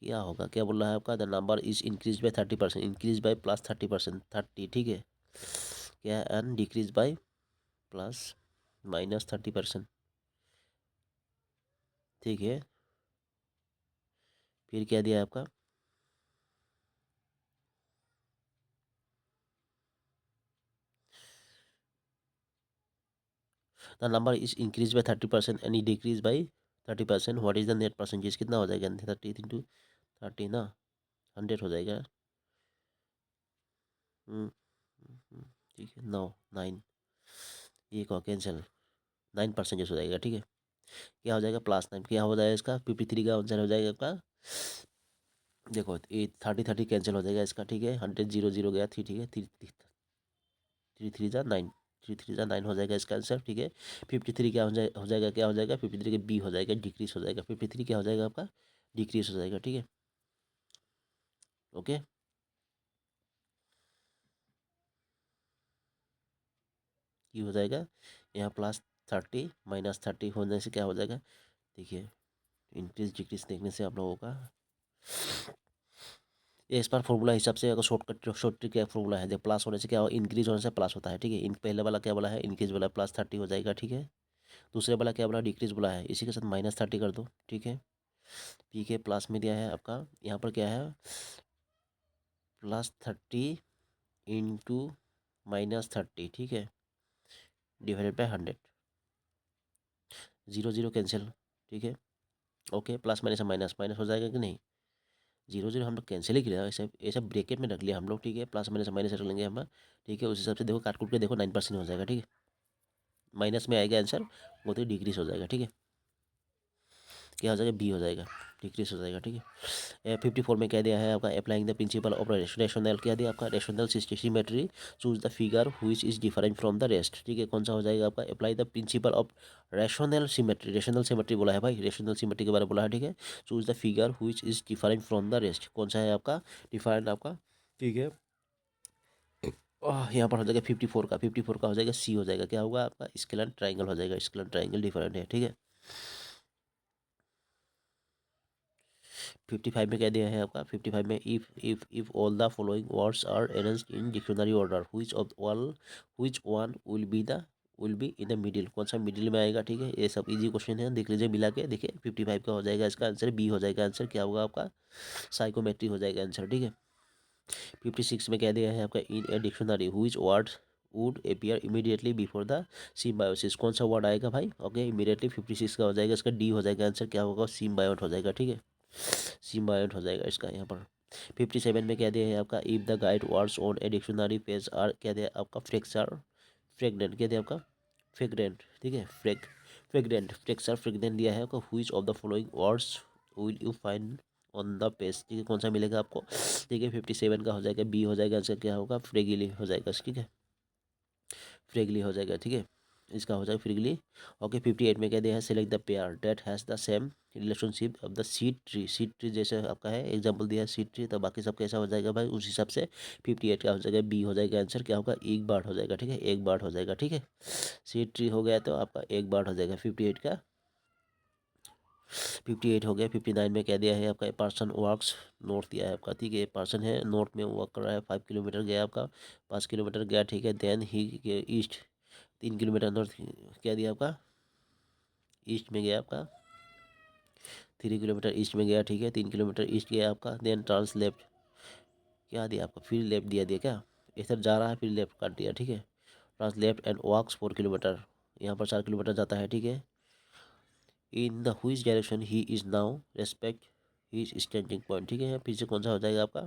क्या होगा, क्या बोल रहा है आपका, the number is increase by 30%, increase by plus 30%, 30, ठीक है, क्या and decrease by plus minus 30%, ठीक है। फिर क्या दिया है आपका, the number is increase by 30% and decrease by 30%, what is the net percentage, कितना हो जाएगा 30 ना, 100 हो जाएगा। हम्म, ठीक है, 9 ये को कैंसिल, 9% हो जाएगा, ठीक है। क्या हो जाएगा +9, क्या हो जाएगा इसका 53 का आंसर हो जाएगा आपका। देखो ये 30 कैंसिल हो जाएगा इसका, ठीक है। 100 0 0 गया थ्री, ठीक है, थ्री थ्री थ्री जा 9, 3 3 जा 9 हो जाएगा इसका आंसर, ठीक है। 53 क्या हो जाएगा, क्या हो जाएगा 53 के बी हो जाएगा, डिक्रीज हो जाएगा। 53 क्या हो जाएगा आपका, डिक्रीज हो जाएगा, ठीक है, ओके। ये हो जाएगा यहाँ +30 -30 होने से क्या हो जाएगा, देखिए इंक्रीज डिक्रीज देखने से आप लोगों का ये इस बार फॉर्मूला हिसाब से अगर शॉर्ट ट्रिक का फॉर्मूला है, जब प्लस होने से क्या हो, इंक्रीज होने से प्लस होता है, ठीक है। इन पहले वाला क्या बोला है, इंक्रीज वाला +30 हो जाएगा, ठीक है। दूसरे वाला क्या बोला, डिक्रीज बोला है, इसी के साथ -30 कर दो, ठीक है। पी के प्लस में दिया है आपका, यहाँ पर क्या है +30 इंटू -30, ठीक है, डिवाइडेड बाय 100, 0 0 कैंसिल, ठीक है, okay. Plus minus minus minus हो जाएगा कि नहीं, 0 0 हम लोग कैंसिल ही किया, ऐसे ऐसे ब्रैकेट में रख लिया हम लोग, ठीक है। प्लस माइनस माइनस रख लेंगे हम, ठीक है। उस हिसाब से देखो काट कूट के देखो 9% हो जाएगा, ठीक है। माइनस में आएगा आंसर, वो तो डिक्रीज हो जाएगा, ठीक है। क्या हो जाएगा, बी हो जाएगा, डिक्रीज हो जाएगा, ठीक है। 54 में क्या दिया है आपका, applying the principle of rational, क्या दिया आपका, rational symmetry choose the figure which is different from the rest, ठीक है। कौन सा हो जाएगा आपका, apply the principle of rational symmetry, rational symmetry बोला है भाई, रेशनल सिमेट्री के बारे में बोला है, ठीक है। Choose the figure which is different from the rest, कौन सा है आपका डिफरेंट आपका, ठीक है। यहाँ पर हो जाएगा 54 का हो जाएगा सी हो जाएगा, क्या होगा आपका स्केलर ट्राइंगल हो जाएगा, स्केलर ट्राइंगल डिफरेंट है, ठीक है। 55 में क्या दिया है आपका, 55 में if all the following words are arranged in dictionary order which one will be in the middle, कौन सा मिडिल में आएगा, ठीक है। ये सब इजी क्वेश्चन है, देख लीजिए मिला के, देखिए 55 का हो जाएगा इसका आंसर, बी हो जाएगा आंसर, क्या होगा आपका साइकोमेट्री हो जाएगा आंसर, ठीक है। 56 में क्या दिया है आपका, in a dictionary which words would appear immediately before the symbiosis, कौन सा वर्ड आएगा भाई, ओके इमीडिएटली। 56 का हो जाएगा इसका डी हो जाएगा आंसर, क्या होगा सिम्बायोट हो जाएगा, ठीक है, सिम्बायोट हो जाएगा इसका यहाँ पर। 57 में क्या दिया है आपका, if the guide words on a dictionary page are क्या दिया आपका फ्रेक्चर फ्रेगनेंट, क्या दिया आपका फ्रेगरेंट, ठीक है, फ्रेगरेंट, टेक्सचर फ्रेगरेंट दिया है आपको। Which of the following words will you find on the page, ठीक है, कौन सा मिलेगा आपको, ठीक है। 57 का हो जाएगा बी हो जाएगा, आंसर क्या होगा, फ्रेगिली हो जाएगा, ठीक है, फ्रेगली हो जाएगा, ठीक है, इसका हो जाएगा फ्रेगली। ओके, 58 में कह दिया है select the pair that has the same relationship of the seed tree, seed tree जैसे आपका है एग्जाम्पल दिया है सीड ट्री, तो बाकी सब कैसा हो जाएगा भाई उस हिसाब से। 58 का हो जाएगा बी हो जाएगा, आंसर क्या होगा, एक बार हो जाएगा, ठीक है, एक बार हो जाएगा, ठीक है। सीड ट्री हो गया तो आपका एक बार हो जाएगा 58 का। 58 हो गया। 59 में कह दिया है आपका पर्सन वर्क्स नॉर्थ दिया है आपका, ठीक है, पर्सन है नॉर्थ में वर्क कर रहा है, 5 किलोमीटर गया आपका, 5 किलोमीटर गया, ठीक है। Then he east 3 kilometre north क्या दिया आपका, ईस्ट में गया आपका, 3 किलोमीटर ईस्ट में गया, ठीक है, 3 किलोमीटर ईस्ट गया आपका। देन टर्न्स लेफ्ट क्या दिया आपका, फिर लेफ्ट दिया क्या, इधर जा रहा है फिर लेफ्ट काट दिया, ठीक है। Turns left and walks 4 kilometre, यहाँ पर 4 किलोमीटर जाता है, ठीक है। In the which direction he is now respect his standing point, ठीक है। फिर से कौन सा हो जाएगा आपका,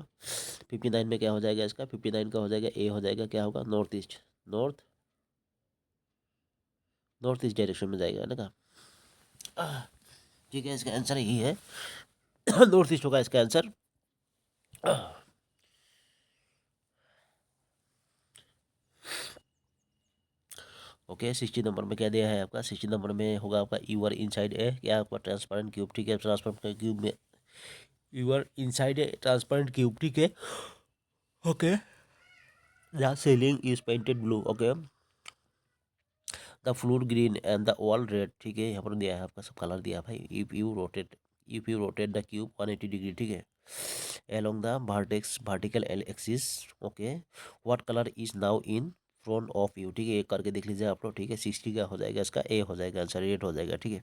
59 में क्या हो जाएगा इसका, 59 का हो जाएगा ए हो जाएगा, क्या होगा, north east, north east direction में जाएगा ना का, ठीक है, इसका आंसर यही है नॉर्थ ईस्ट होगा इसका आंसर। ओके, 60 नंबर में क्या दिया है आपका, 60 नंबर में होगा आपका यू आर इनसाइड ए, क्या आपका ट्रांसपेरेंट क्यूब, ठीक है, ट्रांसपेरेंट क्यूब में you are inside a transparent cube, ठीक है। Okay, the ceiling is painted blue, okay, the floor green and the wall red, ठीक है, यहाँ पर दिया है आपका सब कलर दिया है भाई। If you rotate the cube 180 degree, ठीक है, along the vertical axis, okay, what colour is now in front of you, ठीक है, एक करके देख लीजिए आप लोग, ठीक है। 60 का हो जाएगा इसका ए हो जाएगा आंसर, रेड हो जाएगा, ठीक है।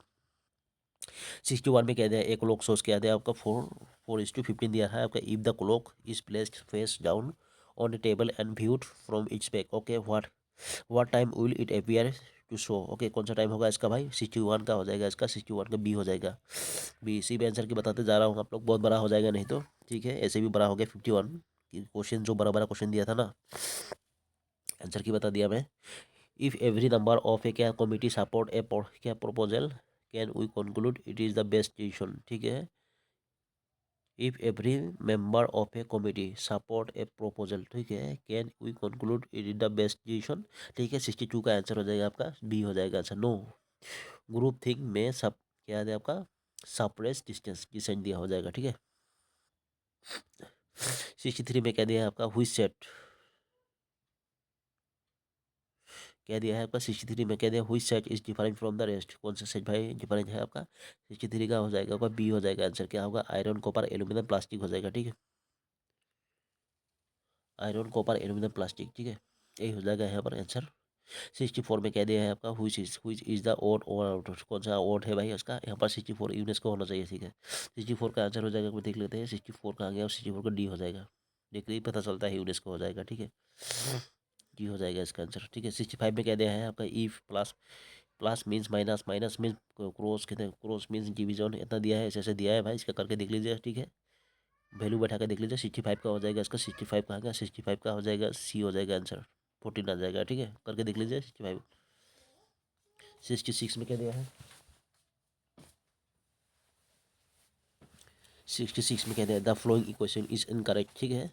61 में कह दिया एक क्लॉक सोच क्या दिया आपका 4:15 दिया है आपका। If the clock is placed face down on the table and viewed from its back, okay, what time will it appear to show, okay, कौन सा टाइम होगा इसका भाई, 61 का हो जाएगा इसका, 61 का बी हो जाएगा। बी सी भी आंसर की बताते जा रहा हूँ, आप लोग बहुत बड़ा हो जाएगा नहीं तो, ठीक है, ऐसे भी बड़ा हो गया 51 क्वेश्चन, जो बड़ा बड़ा क्वेश्चन दिया था ना, आंसर की बता दिया मैं। If every number of a क्या कमिटी सपोर्ट ए क्या proposal can we conclude it is the best decision, ठीक है। If every member of a committee support a proposal, ठीक है, can we conclude it is the best decision, ठीक है। 62 का answer हो जाएगा आपका बी हो जाएगा आंसर। नो ग्रुप थिंक में सब क्या है आपका सप्रेस डिस्टेंस डिसेंट दिया हो जाएगा, ठीक है। 63 में क्या दिया है आपका हुई सेट क्या दिया है आपका, 63 में क्या दिया हुई set is different from the rest, कौन सा सेट भाई डिफरेंट है आपका, 63 का हो जाएगा आपका बी हो जाएगा आंसर, क्या होगा, आयरन कॉपर एल्यूमिनियम प्लास्टिक हो जाएगा, ठीक है, आयरन कॉपर एल्यूमिनियम प्लास्टिक, ठीक है, यही हो जाएगा यहाँ पर आंसर। 64 में क्या दिया है आपका हुई इज द ओड और आउट, कौन सा ओड है भाई उसका, यहाँ पर 64 यूनेस्को होना चाहिए, ठीक है। 64 का आंसर हो जाएगा, देख लेते हैं 64 का आ गया और 64 का डी हो जाएगा, देख लीजिए पता चलता है यूनेस्को हो जाएगा, ठीक है, डी हो जाएगा इसका आंसर, ठीक है। 65 में क्या दिया है आपका if plus plus means minus, minus means cross, कहते हैं क्रॉस मीन्स डिवीजन, इतना दिया है, ऐसे ऐसे दिया है भाई, इसका करके देख लीजिए, ठीक है, वैल्यू बैठा कर देख लीजिए। 65 का हो जाएगा इसका, 65 का आ गया, 65 का हो जाएगा सी हो जाएगा आंसर, 14 आ जाएगा, ठीक है, करके देख लीजिए 65। 66 में क्या दिया है, 66 में क्या दिया है, the flowing equation is incorrect, ठीक है,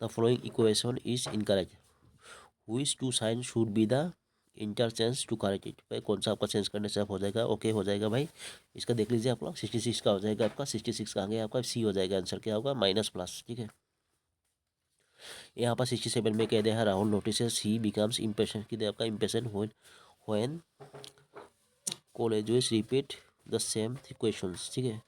the flowing equation is incorrect, which two sign should be the interchange to correct it, भाई कौन सा आपका चेंज करने से आप हो जाएगा, ओके हो जाएगा भाई, इसका देख लीजिए आप लोग। 66 का हो जाएगा आपका, 66 का आ गया आपका सी हो जाएगा आंसर, क्या होगा माइनस प्लस, ठीक है। यहाँ पर 67 में कह दिया है Rahul notice he becomes impatient, कि आपका impatient when colleagues repeat the same questions, ठीक है,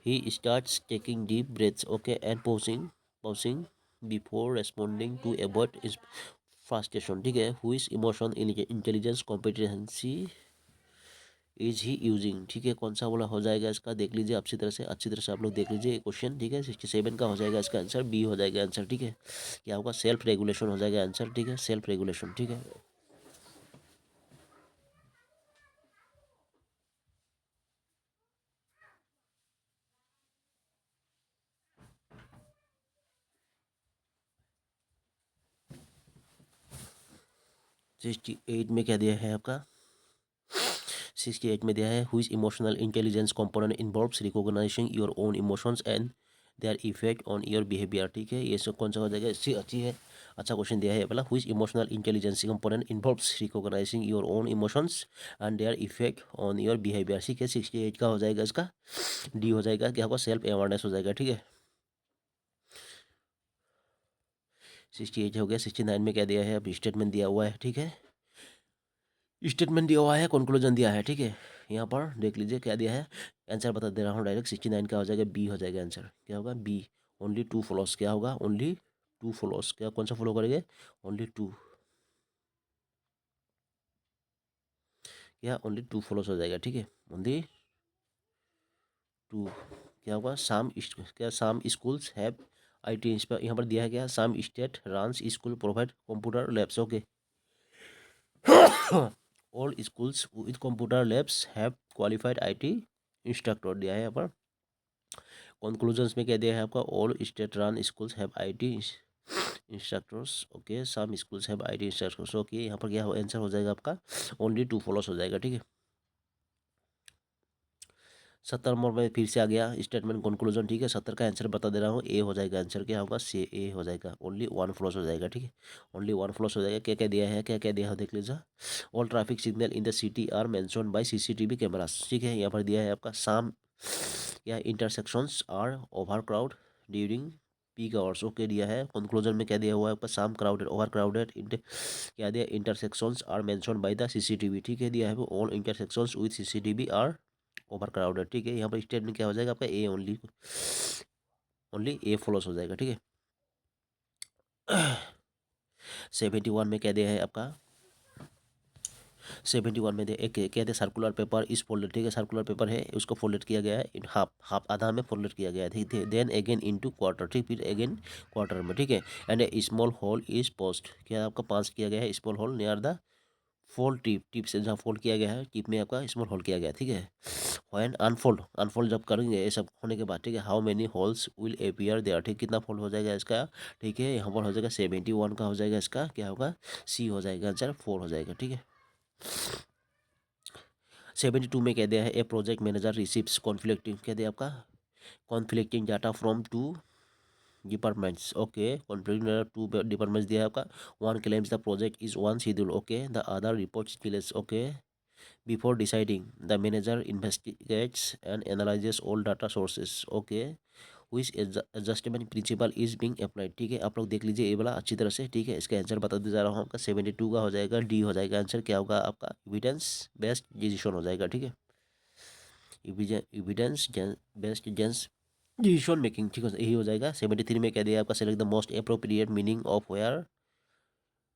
he starts taking deep breaths, okay, and pausing before responding to avoid his frustration, ठीक है, which emotion intelligence competency is he using, ठीक है, कौन सा बोला हो जाएगा इसका, देख लीजिए अच्छी तरह से आप लोग देख लीजिए क्वेश्चन, ठीक है। 67 का हो जाएगा इसका आंसर, बी हो जाएगा आंसर, ठीक है, क्या होगा सेल्फ रेगुलेशन हो जाएगा आंसर, ठीक है, सेल्फ रेगुलेशन, ठीक है। 68 में क्या दिया है आपका, 68 में दिया है which emotional intelligence component involves recognizing your own emotions and their effect on your behaviour. ठीक है, ये सब कौन सा हो जाएगा, इससे अच्छी है, अच्छा क्वेश्चन दिया है वाला। Which emotional intelligence component involves recognizing your own emotions and their effect on your behaviour. ठीक है, 68 का हो जाएगा इसका डी हो जाएगा, क्या होगा, सेल्फ अवेयरनेस हो जाएगा। ठीक है, 68 हो गया। 69 में क्या दिया है, अब स्टेटमेंट दिया हुआ है। ठीक है, स्टेटमेंट दिया हुआ है, कंक्लूजन दिया है। ठीक है, यहाँ पर देख लीजिए क्या दिया है, आंसर बता दे रहा हूँ डायरेक्ट। 69 का हो जाएगा बी हो जाएगा आंसर, क्या होगा बी। ओनली टू फॉलोस, क्या होगा, ओनली टू फॉलोस, क्या कौन सा फॉलो करेंगे, ओनली टू, क्या ओनली टू फॉलोस हो जाएगा। ठीक है, ओनली टू, क्या होगा, क्या साम स्कूल्स हैव IT, इस पर यहाँ पर दिया है क्या, साम state runs school provide computer labs. Okay, all schools with computer labs have qualified IT instructor दिया है यहाँ पर। कंक्लूजन्स में क्या दिया है आपका, all state run schools have IT instructors. Okay, some schools have IT instructors. Okay, यहाँ पर क्या हो आंसर हो जाएगा आपका, ओनली टू फॉलोस हो जाएगा। ठीक है, 70 नंबर में फिर से आ गया स्टेटमेंट कंक्लूजन। ठीक है, 70 का आंसर बता दे रहा हूँ, ए हो जाएगा आंसर, क्या होगा, से ए हो जाएगा, ओनली वन फ्लोस हो जाएगा। ठीक है, ओनली वन फ्लोस हो जाएगा। क्या क्या दिया है, क्या क्या दिया है देख लीजिए। All traffic signal in the city are mention by CCTV cameras. ठीक है, यहाँ पर दिया है आपका शाम या intersections are over crowd during peak hours. Okay, दिया है कंक्लूजन में क्या दिया हुआ है आपका, शाम क्राउडेड ओवर क्राउडेड क्या दिया, intersections are mention by the CCTV। ठीक है, दिया है all intersections with CCTV are over crowded. ठीक है, यहाँ पर स्टेटमेंट क्या हो जाएगा आपका, A only, only A follows हो जाएगा। ठीक है, 71 में क्या दिया है आपका, 71 में एक कहते हैं सर्कुलर पेपर इस फोल्डेड। ठीक है, सर्कुलर पेपर है, उसको फोल्डेड किया गया है इन हाफ, हाफ आधा में फोल्डेड किया गया है। ठीक है, देन अगेन इनटू क्वार्टर। ठीक, फिर अगेन क्वार्टर में। ठीक है, and a small hole is post, क्या आपका पास किया गया है small hole near the fold tip, tip से जहाँ फोल्ड किया गया है टिप में आपका स्मॉल होल किया गया है। ठीक है, व्हेन अनफोल्ड, अनफोल्ड जब करेंगे ये सब होने के बाद, ठीक है, how many holes will appear there. ठीक, कितना फोल्ड हो जाएगा इसका, ठीक है, यहाँ पर हो जाएगा 71 का हो जाएगा इसका, क्या होगा, सी हो जाएगा आंसर, 4 हो जाएगा। ठीक है, 72 में कह दिया है a project manager receives conflicting, कह दिया आपका conflicting data from two departments. Okay, conflicting two departments दिया है आपका। One claims the project is on schedule, okay, the other reports delays. Okay, before deciding the manager investigates and analyzes all data sources। okay, which adjustment principle is being applied। ठीक है, आप लोग देख लीजिए ये वाला अच्छी तरह से। ठीक है, इसका आंसर बता दे जा रहा हूँ आपका, 72 का हो जाएगा डी हो जाएगा आंसर, क्या होगा आपका, एविडेंस बेस्ड डिसीजन हो जाएगा। ठीक है, एविडेंस बेस्ड डिसीजन मेकिंग। ठीक है, यही हो जाएगा। 73 में कह दिया आपका, select the most appropriate meaning of where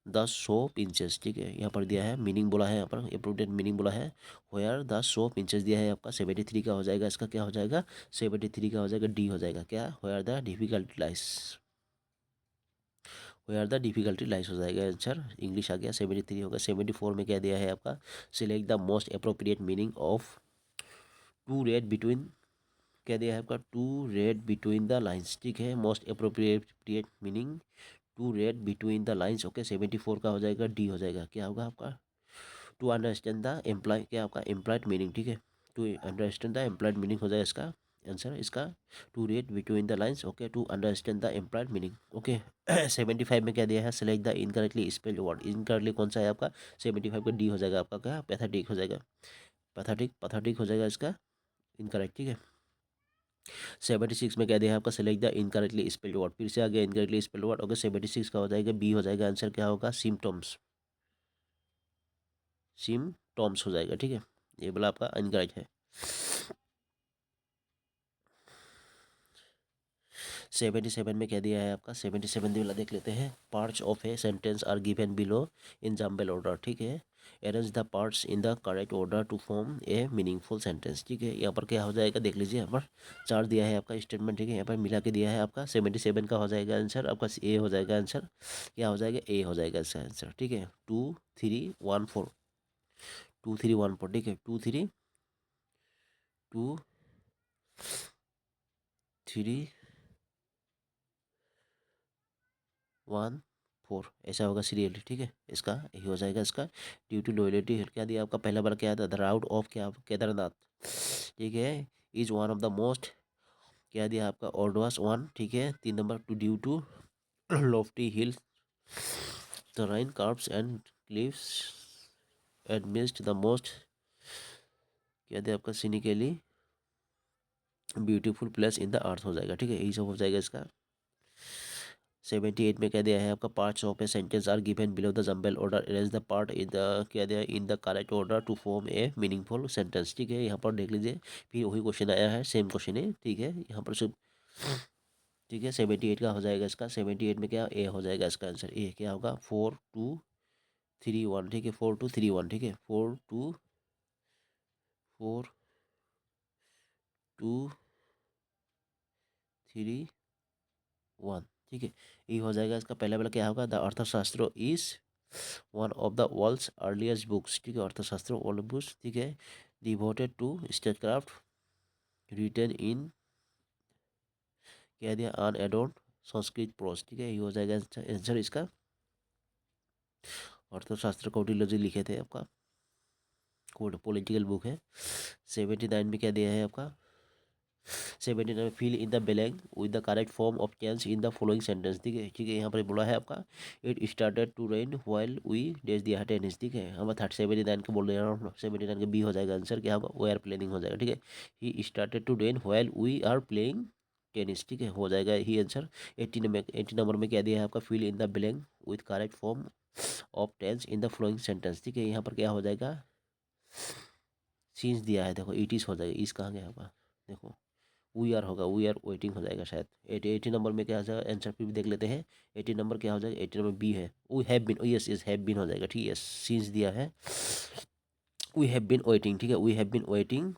the shoe pinches. ठीक है, यहाँ पर दिया है मीनिंग बोला है, यहाँ पर अप्रोप्रिएट मीनिंग बोला है, वेयर द सोप इंचेस दिया है आपका। 73 का हो जाएगा इसका, क्या हो जाएगा, 73 का हो जाएगा डी हो जाएगा, क्या, where the difficulty lies, where the difficulty lies हो जाएगा आंसर, इंग्लिश आ गया। 73 होगा। 74 में क्या दिया है आपका, select the most appropriate meaning of to read between, क्या दिया है आपका, to read between the lines. ठीक है, most appropriate meaning to read between the lines. Okay, 74 का हो जाएगा डी हो जाएगा, क्या होगा आपका, टू अंडरस्टैंड द एम्प्लॉय, क्या आपका एम्प्लॉयड मीनिंग। ठीक है, to understand the implied meaning हो जाएगा इसका आंसर, इसका to read between the lines. Okay, to understand the implied meaning. Okay, 75 में क्या दिया है, select the incorrectly spelled word. Incorrectly कौन सा है आपका, 75 का डी हो जाएगा आपका, क्या, पैथेटिक हो जाएगा, पैथेटिक, पैथेटिक हो जाएगा इसका इनकरेक्ट। ठीक है, 76 में क्या दिया है आपका, select the incorrectly spelled word, फिर से आ गया इनकरेक्टली स्पेल्ड वर्ड। ओके, 76 का हो जाएगा बी हो जाएगा आंसर, क्या होगा, सिम्टम्स, सिम्टम्स हो जाएगा। ठीक है, ये बोला आपका इनकरेक्ट है। 77 में क्या दिया है आपका, 77 वाला देख लेते हैं। Parts of a sentence are given below in jumbled order. ठीक है, arrange the parts in the correct order to form a meaningful sentence. ठीक है, यहाँ पर क्या हो जाएगा देख लीजिए, यहाँ पर चार दिया है आपका स्टेटमेंट। ठीक है, यहाँ पर मिला के दिया है आपका, 77 का हो जाएगा आंसर आपका, ए हो जाएगा आंसर, क्या हो जाएगा, ए हो जाएगा इसका आंसर। ठीक है, 2 3 1 4, 2 3 1 4। ठीक है, 2 3 1 4 ऐसा होगा सीरियल, ठीक है, इसका यही हो जाएगा इसका। ड्यू टू लॉयल्टी क्या दिया आपका, पहला बार क्या था, द राउट ऑफ क्या केदारनाथ, ठीक है, is one of the most क्या दिया आपका ऑर्डवास वन, ठीक है। 3 number two due to lofty hill terrain curves and cliffs amidst the most क्या दिया आपका scenically beautiful place in the earth हो जाएगा, ठीक है, यही सब हो जाएगा इसका। 78 में क्या दिया है आपका, parts of a sentence are given below the jumbled order, arrange the part in the क्या दिया in the correct order to form a meaningful sentence, ठीक है। यहाँ पर देख लीजिए, फिर वही क्वेश्चन आया है, सेम क्वेश्चन है, ठीक है, यहाँ पर सिर्फ, ठीक है। 78 का हो जाएगा इसका, 78 में क्या ए हो जाएगा इसका आंसर, ए क्या होगा 4 2 3 1, ठीक है, 4 2 3 1, ठीक है, 4 2 4 2 3 1, ठीक है, ये हो जाएगा इसका। पहला वाला क्या होगा, the Arthashastra is one of the world's earliest books, ठीक है, अर्थशास्त्र वर्ल्ड बुक्स, ठीक है, devoted to statecraft written in क्या दिया अन एडोन संस्कृत प्रोस, ठीक है, ये हो जाएगा आंसर इसका। अर्थशास्त्र कौटिल्य लिखे थे आपका, कोड पॉलिटिकल बुक है। 79 में क्या दिया है आपका, 79 fill in the blank with the correct form of tense in the following sentence, ठीक है, ठीक है, यहाँ पर बोला है आपका, it started to rain while we days दिया है टेनिस, ठीक है, हम 79 के बोल रहे हैं, 79 का बी हो जाएगा आंसर, क्या होगा वी आर प्लेइंग हो जाएगा, ठीक है, he started to rain while we are playing tennis, ठीक है, हो जाएगा ही आंसर। 80 नंबर में क्या दिया है आपका, fill in the blank with correct form of tense in the following sentence, ठीक है, यहाँ पर क्या हो जाएगा, सीन्स दिया है, देखो इट इज हो जाएगा, इस कहाँ गया होगा, देखो वी आर होगा, वी आर वेटिंग हो जाएगा शायद। 80 नंबर में क्या हो जाएगा आंसर, फिर भी देख लेते हैं। 80 नंबर क्या हो जाएगा, 80 नंबर बी है, we have been, yes yes have been हो जाएगा, ठीक है, सीन्स दिया है, वी हैव बीन वेटिंग, ठीक है, we have been waiting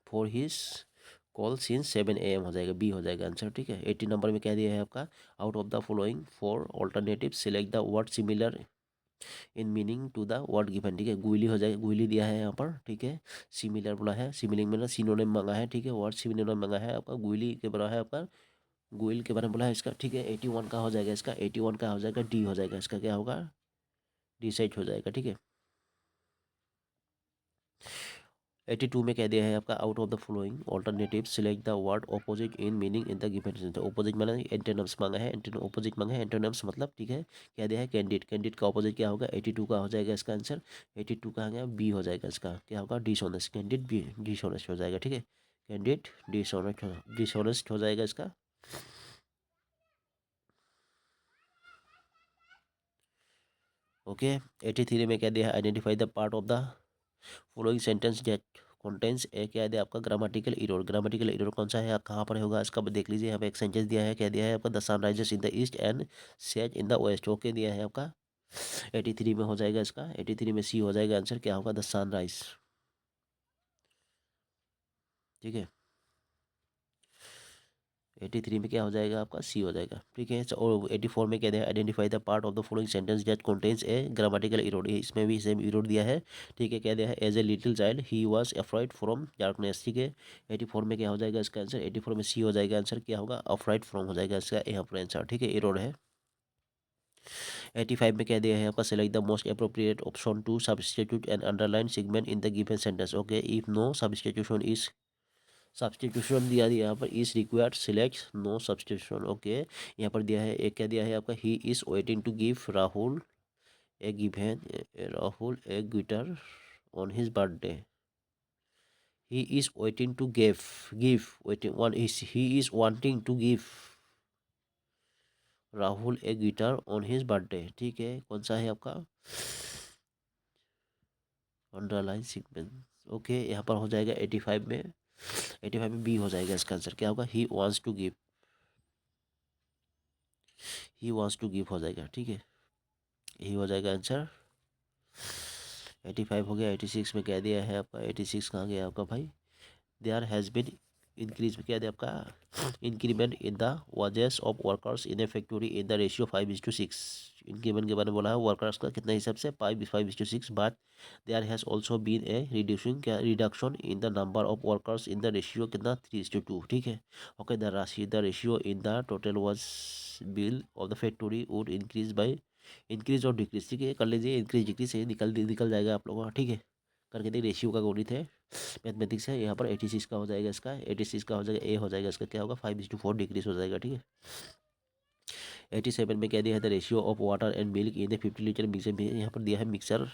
for his call since 7 AM हो जाएगा, बी हो जाएगा आंसर, ठीक है। 80 नंबर में क्या दिया है आपका, out of the following four alternative select the word similar in meaning to the word given, ठीक है, गुइली हो जाएगा, गुइली दिया है यहाँ पर, ठीक है, सिमिलर बोला है, सिमिलिंग में सिनोनिम मांगा है, ठीक है, वर्ड सिमिलर मांगा है आपका, गुइली के बड़ा है आपका, गोयल के बारे में बोला है इसका, ठीक है। 81 का हो जाएगा इसका, 81 का हो जाएगा डी हो जाएगा इसका, क्या होगा डी साइड हो जाएगा, ठीक है। 82 में कह दिया है आपका, out of the following alternative select the word opposite in meaning in the given sentence, opposite माना एंटोनिम्स मांगा है, ऑपोजिट मांगा है, एंटोनिम्स मतलब, ठीक है, क्या दिया है कैंडिड, कैंडिड का ऑपोजिट क्या होगा, 82 का हो जाएगा इसका आंसर। 82 का आ गया बी हो जाएगा इसका, क्या होगा डिसऑनेस्ट, कैंडिड बी डिसऑनेस्ट हो जाएगा, ठीक है, कैंडिड डिसऑनेस्ट हो जाएगा इसका। ओके। 83 में क्या दिया है, identify the part of the following sentence that contains a, क्या दिया आपका ग्रामेटिकल एरर, ग्रामेटिकल एरर कौन सा है, कहाँ पर होगा इसका देख लीजिए, यहाँ पे एक सेंटेंस दिया है, क्या दिया है आपका, the sun rises in the east and set in the west, okay दिया है आपका। 83 में हो जाएगा इसका, 83 में सी हो जाएगा आंसर, क्या होगा द सन राइज, ठीक है। 83 में क्या हो जाएगा आपका सी हो जाएगा, ठीक है। और 84 में क्या दिया, identify the part of the following sentence that contains A grammatical error, इसमें भी सेम एरर दिया है, ठीक है, क्या दिया है, as a little child he was afraid from darkness, ठीक है। 84 में क्या हो जाएगा इसका आंसर, 84 में सी हो जाएगा आंसर, क्या होगा अफ्राइड फ्रॉम हो जाएगा इसका यहाँ पर आंसर, ठीक है, एरर है। 85 में क्या दिया है आपका, select the most appropriate option to substitute and underline segment in the given sentence, okay, if no substitution is, substitution दिया है यहाँ पर, is required select no substitution, okay. यहाँ पर दिया है एक, क्या दिया है आपका, he is waiting to give Rahul a given Rahul a guitar on his birthday, he is waiting to give waiting one is he is wanting to give Rahul a guitar on his birthday, ठीक है, कौन सा है आपका अंडरलाइन सीक्वेंस, ओके, यहाँ पर हो जाएगा 85 में, 85 में बी हो जाएगा इसका आंसर, क्या होगा ही वांट्स टू गिव हो जाएगा, ठीक है, यही हो जाएगा आंसर। 85 हो गया। 86 में क्या दिया है आपका, 86 कहाँ गया आपका भाई, देयर हैज़ बिन इंक्रीज में क्या दिया आपका, increment in the wages of workers in A factory in the ratio 5:6, increment के बारे में बोला है, वर्कर्स का कितना हिसाब से 5:6, but there has also been a reducing क्या reduction in the number of workers in the ratio कितना 3:2, ठीक है। Okay, the ratio in the total wage bill of the factory would increase by increase और decrease, ठीक है, कर लीजिए, increase decrease ये निकल जाएगा आप लोगों का, ठीक है। करके देखिए, रेशियो का गणित है, मैथमेटिक्स है, यहाँ पर 86 का हो जाएगा, इसका 86 का हो जाएगा, ए हो जाएगा, इसका क्या होगा 5:4 डिक्रीज हो जाएगा, ठीक है। 87 में क्या दिया है, the ratio of water and milk in 50 litre mixer में, यहाँ पर दिया है मिक्सर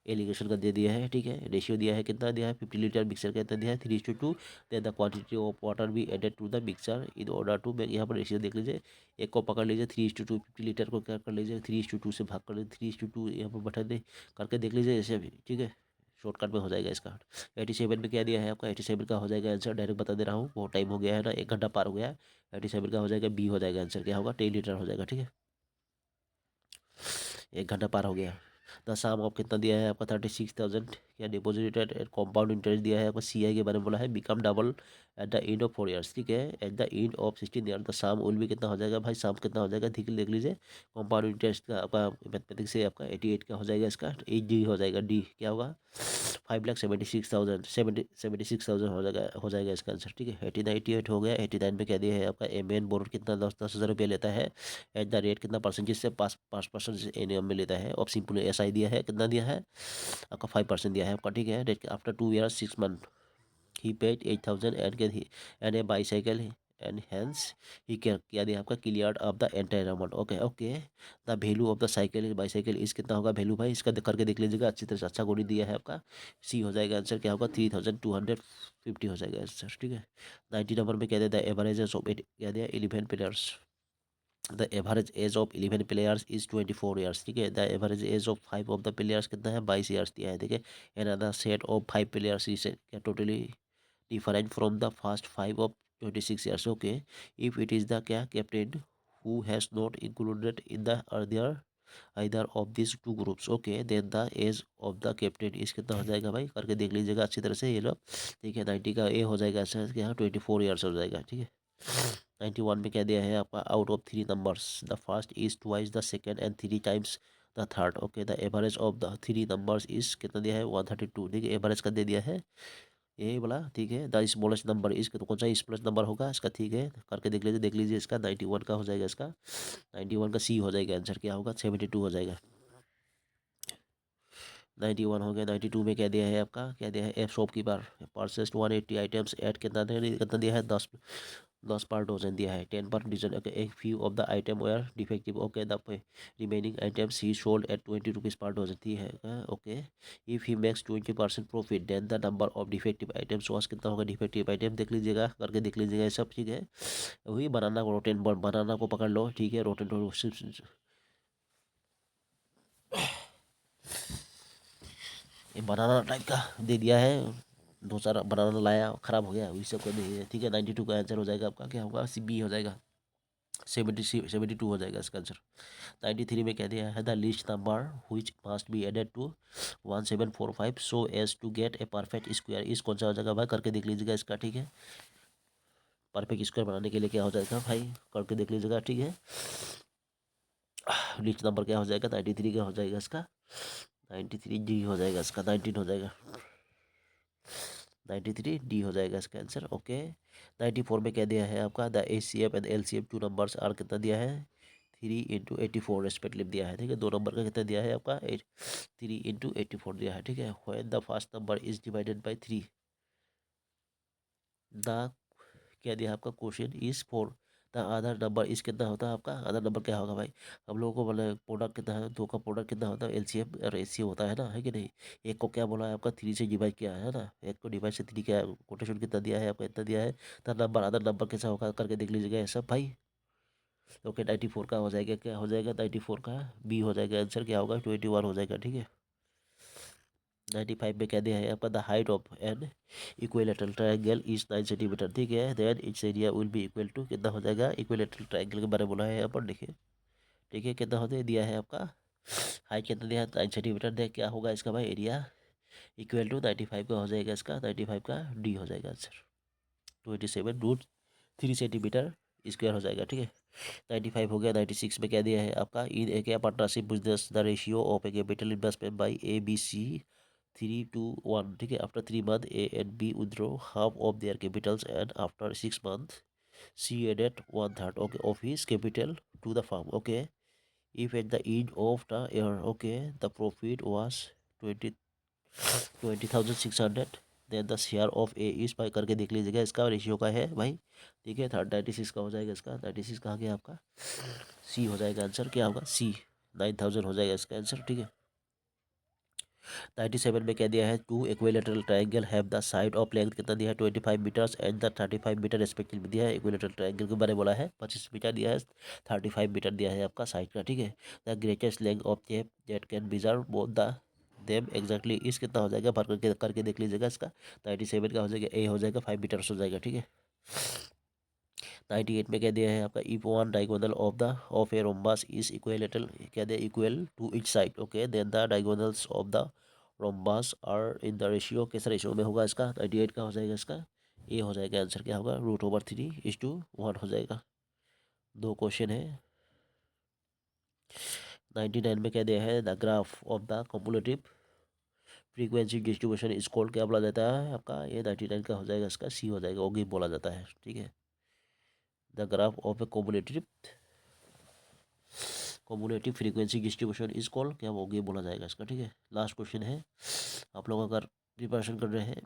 एलिगेशन का दे दिया है, ठीक है। रेशियो दिया है, कितना दिया है 50 लीटर मिक्सर का कितना दिया है 3:2। Then the quantity of water be added to the mixer in order to make, यहाँ पर रेशियो देख लीजिए, एक को पकड़ लीजिए 3:2, 50 लीटर को क्या कर लीजिए 3:2 से भाग कर लीजिए, 3:2 यहाँ पर बटा दे करके देख लीजिए ऐसे भी, ठीक है, शॉर्टकट में हो जाएगा इसका। 87 में क्या दिया है आपका, 87 का हो जाएगा आंसर, डायरेक्ट बता दे रहा हूँ, बहुत टाइम हो गया है ना, 1 घंटा पार हो गया है। 87 का हो जाएगा बी हो जाएगा आंसर, क्या होगा 10 लीटर हो जाएगा, ठीक है, 1 घंटा पार हो गया। द सम ऑफ कितना दिया है आपका 36,000, क्या डिपॉजिटेड एट कॉम्पाउंड इंटरेस्ट दिया है आपका, CI के बारे में बोला है, become double at the end of 4 years, ठीक है, at the end of 16 year the sum will भी कितना हो जाएगा भाई, सम कितना हो जाएगा देख लीजिए, कॉम्पाउंड इंटरेस्ट का आपका मैथमेटिक्स से आपका 88 का हो जाएगा, इसका 8 हो जाएगा, डी क्या होगा 5,76,000, 76,000 हो जाएगा इसका आंसर, ठीक है। 88 हो गया। 89 में क्या दिया है आपका, मेन बोर्ड कितना 10,000 रुपया लेता है, एट द रेट कितना परसेंटेज से 5% एनुअल में लेता है, और सिंपल SI दिया है, कितना दिया है आपका 5% दिया है आपका, ठीक है। Rate after 2 years 6 month he paid 8,000 and A bicycle and hence ही क्या दिया आपका clear of the entire amount, okay okay. The value of the cycle bicycle इस कितना होगा वैल्यू भाई, इसका करके देख लीजिएगा अच्छी तरह से, अच्छा गोली दिया है आपका, सी हो जाएगा आंसर, क्या होगा 3,250 हो जाएगा आंसर, ठीक है। 90 नंबर में क्या दिया, द एवरेज ऑफ क्या दिया 11 players, the average age of 11 players is 24 years, ठीक है। The average age of 5 of the players कितना है 22 ईयर्स दिया है, ठीक है। And other set of 5 players is क्या totally different from the first 5 of 26 years, okay, if it is the captain who has not included in the earlier either of these two groups, okay, then the age of the captain is कितना हो जाएगा भाई, करके देख लीजिएगा अच्छी तरह से ये लोग, ठीक है। 90 का ए हो जाएगा सर, यहाँ 24 ईयर्स हो जाएगा, ठीक है। 91 में क्या दिया है आपका, out of 3 numbers the first is twice the second and 3 times the third, okay, the average of the 3 numbers is कितना दिया है 132, ठीक है, एवरेज का दे दिया है ये बोला, ठीक है। द स्मॉलेस्ट नंबर इसका तो कौन सा स्मॉलेस्ट नंबर होगा इसका, ठीक है, करके देख लीजिए इसका 91 का हो जाएगा, इसका 91 का सी हो जाएगा आंसर, क्या होगा 72 हो जाएगा। 91 हो गया। 92 में क्या दिया है आपका, क्या दिया है, शॉपकीपर परचेस्ड 180 आइटम्स एट कितना दिया है 10 पर डजन दिया है, 10 पर डजन, ओके। एक few of the item were defective, okay, the remaining items he sold at 20 rupees per dozen, ठीक है, okay. If he makes 20% profit then the number of defective items was कितना होगा, defective item देख लीजिएगा, करके देख लीजिएगा ये सब, ठीक है। वही बनाना को बनाना को पकड़ लो, ठीक है, रोटेन ये बनाना टाइप का दे दिया है, 2 4 बनाना लाया खराब हो गया, वही सब कर दिए, ठीक है। 92 का आंसर हो जाएगा आपका, क्या होगा CB हो जाएगा, 72 हो जाएगा इसका आंसर। 93 में कह दिया है the least number which must be added to 1745 so as to get a perfect square is कौन सा हो जाएगा भाई, करके देख लीजिएगा इसका, ठीक है। परफेक्ट स्क्वायर बनाने के लिए क्या हो जाएगा भाई, करके देख लीजिएगा, ठीक है। लिस्ट नंबर क्या हो जाएगा 93 का हो जाएगा इसका, 93 जी हो जाएगा इसका, 19 हो जाएगा, 93 डी हो जाएगा इसका आंसर, ओके। 94 में क्या दिया है आपका, the ACF and LCM 2 numbers are कितना दिया है 3 × 84 रेस्पेक्टिव दिया है, ठीक है। 2 नंबर का कितना दिया है आपका 3 × 84 दिया है, ठीक है। When the first number is divided by 3 the क्या दिया आपका question is 4 the other number इस कितना होता है आपका, अदर नंबर क्या होगा भाई, हम लोगों को बोला प्रोडक्ट कितना है, दो का प्रोडक्ट कितना होता है LCM और ACM होता है ना, है कि नहीं। एक को क्या बोला है आपका 3 से डिवाइड किया है ना, एक को डिवाइड से 3 क्या कोटेशन कितना दिया है आपका, इतना दिया है। तो नंबर अदर नंबर कैसा होगा करके देख लीजिएगा ये सब भाई, ओके। 94 का हो जाएगा, क्या हो जाएगा 94 का बी हो जाएगा आंसर, क्या होगा 21 हो जाएगा, ठीक है। 95 में क्या दिया है आपका, the height of an equilateral triangle is 9 centimetre, ठीक है। Then its area will be equal to कितना हो जाएगा, इक्विलेटरल ट्रायंगल के बारे में बोला है यहाँ पर, देखिए, ठीक है। कितना होते दिया है आपका हाइट कितना दिया है 9 सेंटीमीटर, देख क्या होगा इसका भाई एरिया इक्वल टू 95 का हो जाएगा इसका, 95 का डी हो जाएगा आंसर, 27√3 सेंटीमीटर स्क्वायर हो जाएगा, ठीक है। 95 हो गया। 96 में क्या दिया है आपका, इन ए क्या partnership business the ratio of A capital investment by ABC 3:1, ठीक है। After 3 months A and B withdraw half of their capitals and after 6 months C added 1/3, okay, of his capital to the firm, okay। If at the end of the year, okay, the profit was 20,600, then the share of A is by करके देख लीजिएगा, इसका ratio का है भाई, ठीक है। 36 का हो जाएगा इसका, 36 कहाँ गया आपका, सी हो जाएगा आंसर, क्या होगा सी, 9,000 हो जाएगा इसका आंसर, ठीक है। 97 में क्या दिया है, two equilateral triangle have the side of length कितना दिया है 25 metres and the 35 metre respective दिया है। इक्विलेटरल ट्राइंगल के बारे में बोला है, 25 मीटर दिया है, 35 मीटर दिया है आपका साइड का, ठीक है। The greatest length of tape that can measure both the them exactly इस कितना हो जाएगा, भर करके देख लीजिएगा इसका। 97 का हो जाएगा, ए हो जाएगा 5 मीटर्स हो जाएगा, ठीक है। 98 में क्या दिया है आपका, if one diagonal of a rhombus is equilateral, क्या दिया, equal to each side, okay, then the diagonals of the rhombus are in the ratio, कैसा रेशियो में होगा इसका, 98 का हो जाएगा इसका, ए हो जाएगा आंसर, क्या होगा, √3:1 हो जाएगा। दो क्वेश्चन है। 99 में क्या दिया है, the graph of the cumulative frequency distribution is called, क्या बोला जाता है आपका, ये 99 का हो जाएगा इसका, सी हो जाएगा, ओगी बोला जाता है, ठीक है। The graph of A cumulative frequency distribution is called, क्या वो ये बोला जाएगा इसका, ठीक है। लास्ट क्वेश्चन है। आप लोग अगर प्रिपरेशन कर रहे हैं,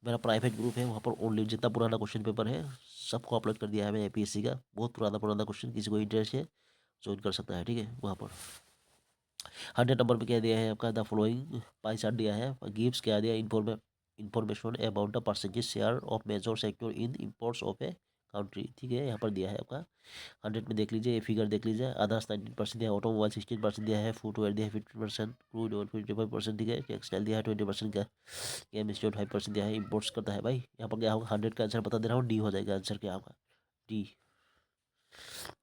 मेरा प्राइवेट ग्रुप है, वहाँ पर ओनली जितना पुराना क्वेश्चन पेपर है सबको अपलोड कर दिया है मैंने, APSC का बहुत पुराना पुराना क्वेश्चन, किसी को इंटरेस्ट है ज्वाइन कर सकता है, ठीक है। वहाँ पर 100 नंबर पे क्या दिया है आपका, द फॉलोइंग पाई चार्ट दिया है, गिव्स क्या दिया, information about the percentage share of major sector in imports of a country, ठीक है। यहाँ पर दिया है आपका 100 में देख लीजिए, ये फिगर देख लीजिए, अदर्स 19% दिया है, ऑटोमोबाइल 16% दिया है, फुटवेयर दिया है 15%, क्रूड ऑयल 55%, ठीक है, टेक्सटाइल दिया है 20% का, केमिस्ट्री 5% दिया है, इंपोर्ट्स करता है भाई। यहाँ पर क्या होगा, 100 का आंसर बता दे रहा हूँ, डी हो जाएगा आंसर, क्या होगा, डी,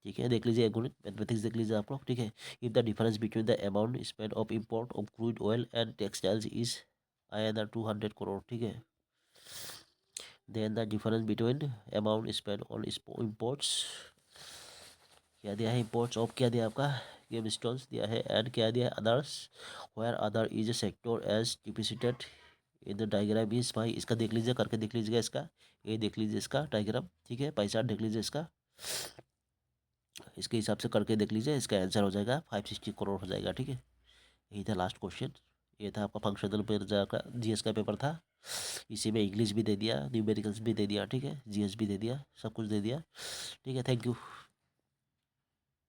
ठीक है। देख लीजिए गणित मैथमेटिक्स देख लीजिए आप लोग, ठीक है। If the difference between the amount spend of import of crude oil and textiles is INR 200 crore, ठीक है, then the difference between amount spend on imports, क्या दिया है, इम्पोर्ट्स ऑफ क्या दिया आपका, गेम स्टोन्स दिया है, एंड क्या दिया है, others, where other is a sector as depicted in the diagram is, भाई इसका देख लीजिए, करके देख लीजिएगा इसका, ये देख लीजिए इसका डायग्राम, ठीक है, पैसा देख लीजिए इसका, इसके हिसाब से करके देख लीजिए, इसका आंसर हो जाएगा 560 करोड़ हो जाएगा, ठीक है। यही था लास्ट क्वेश्चन, ये था आपका फंक्शनल पेपर का GS का पेपर था। इसी में इंग्लिश भी दे दिया, न्यूमेरिकल्स भी दे दिया, ठीक है, GS भी दे दिया, सब कुछ दे दिया, ठीक है। Thank you.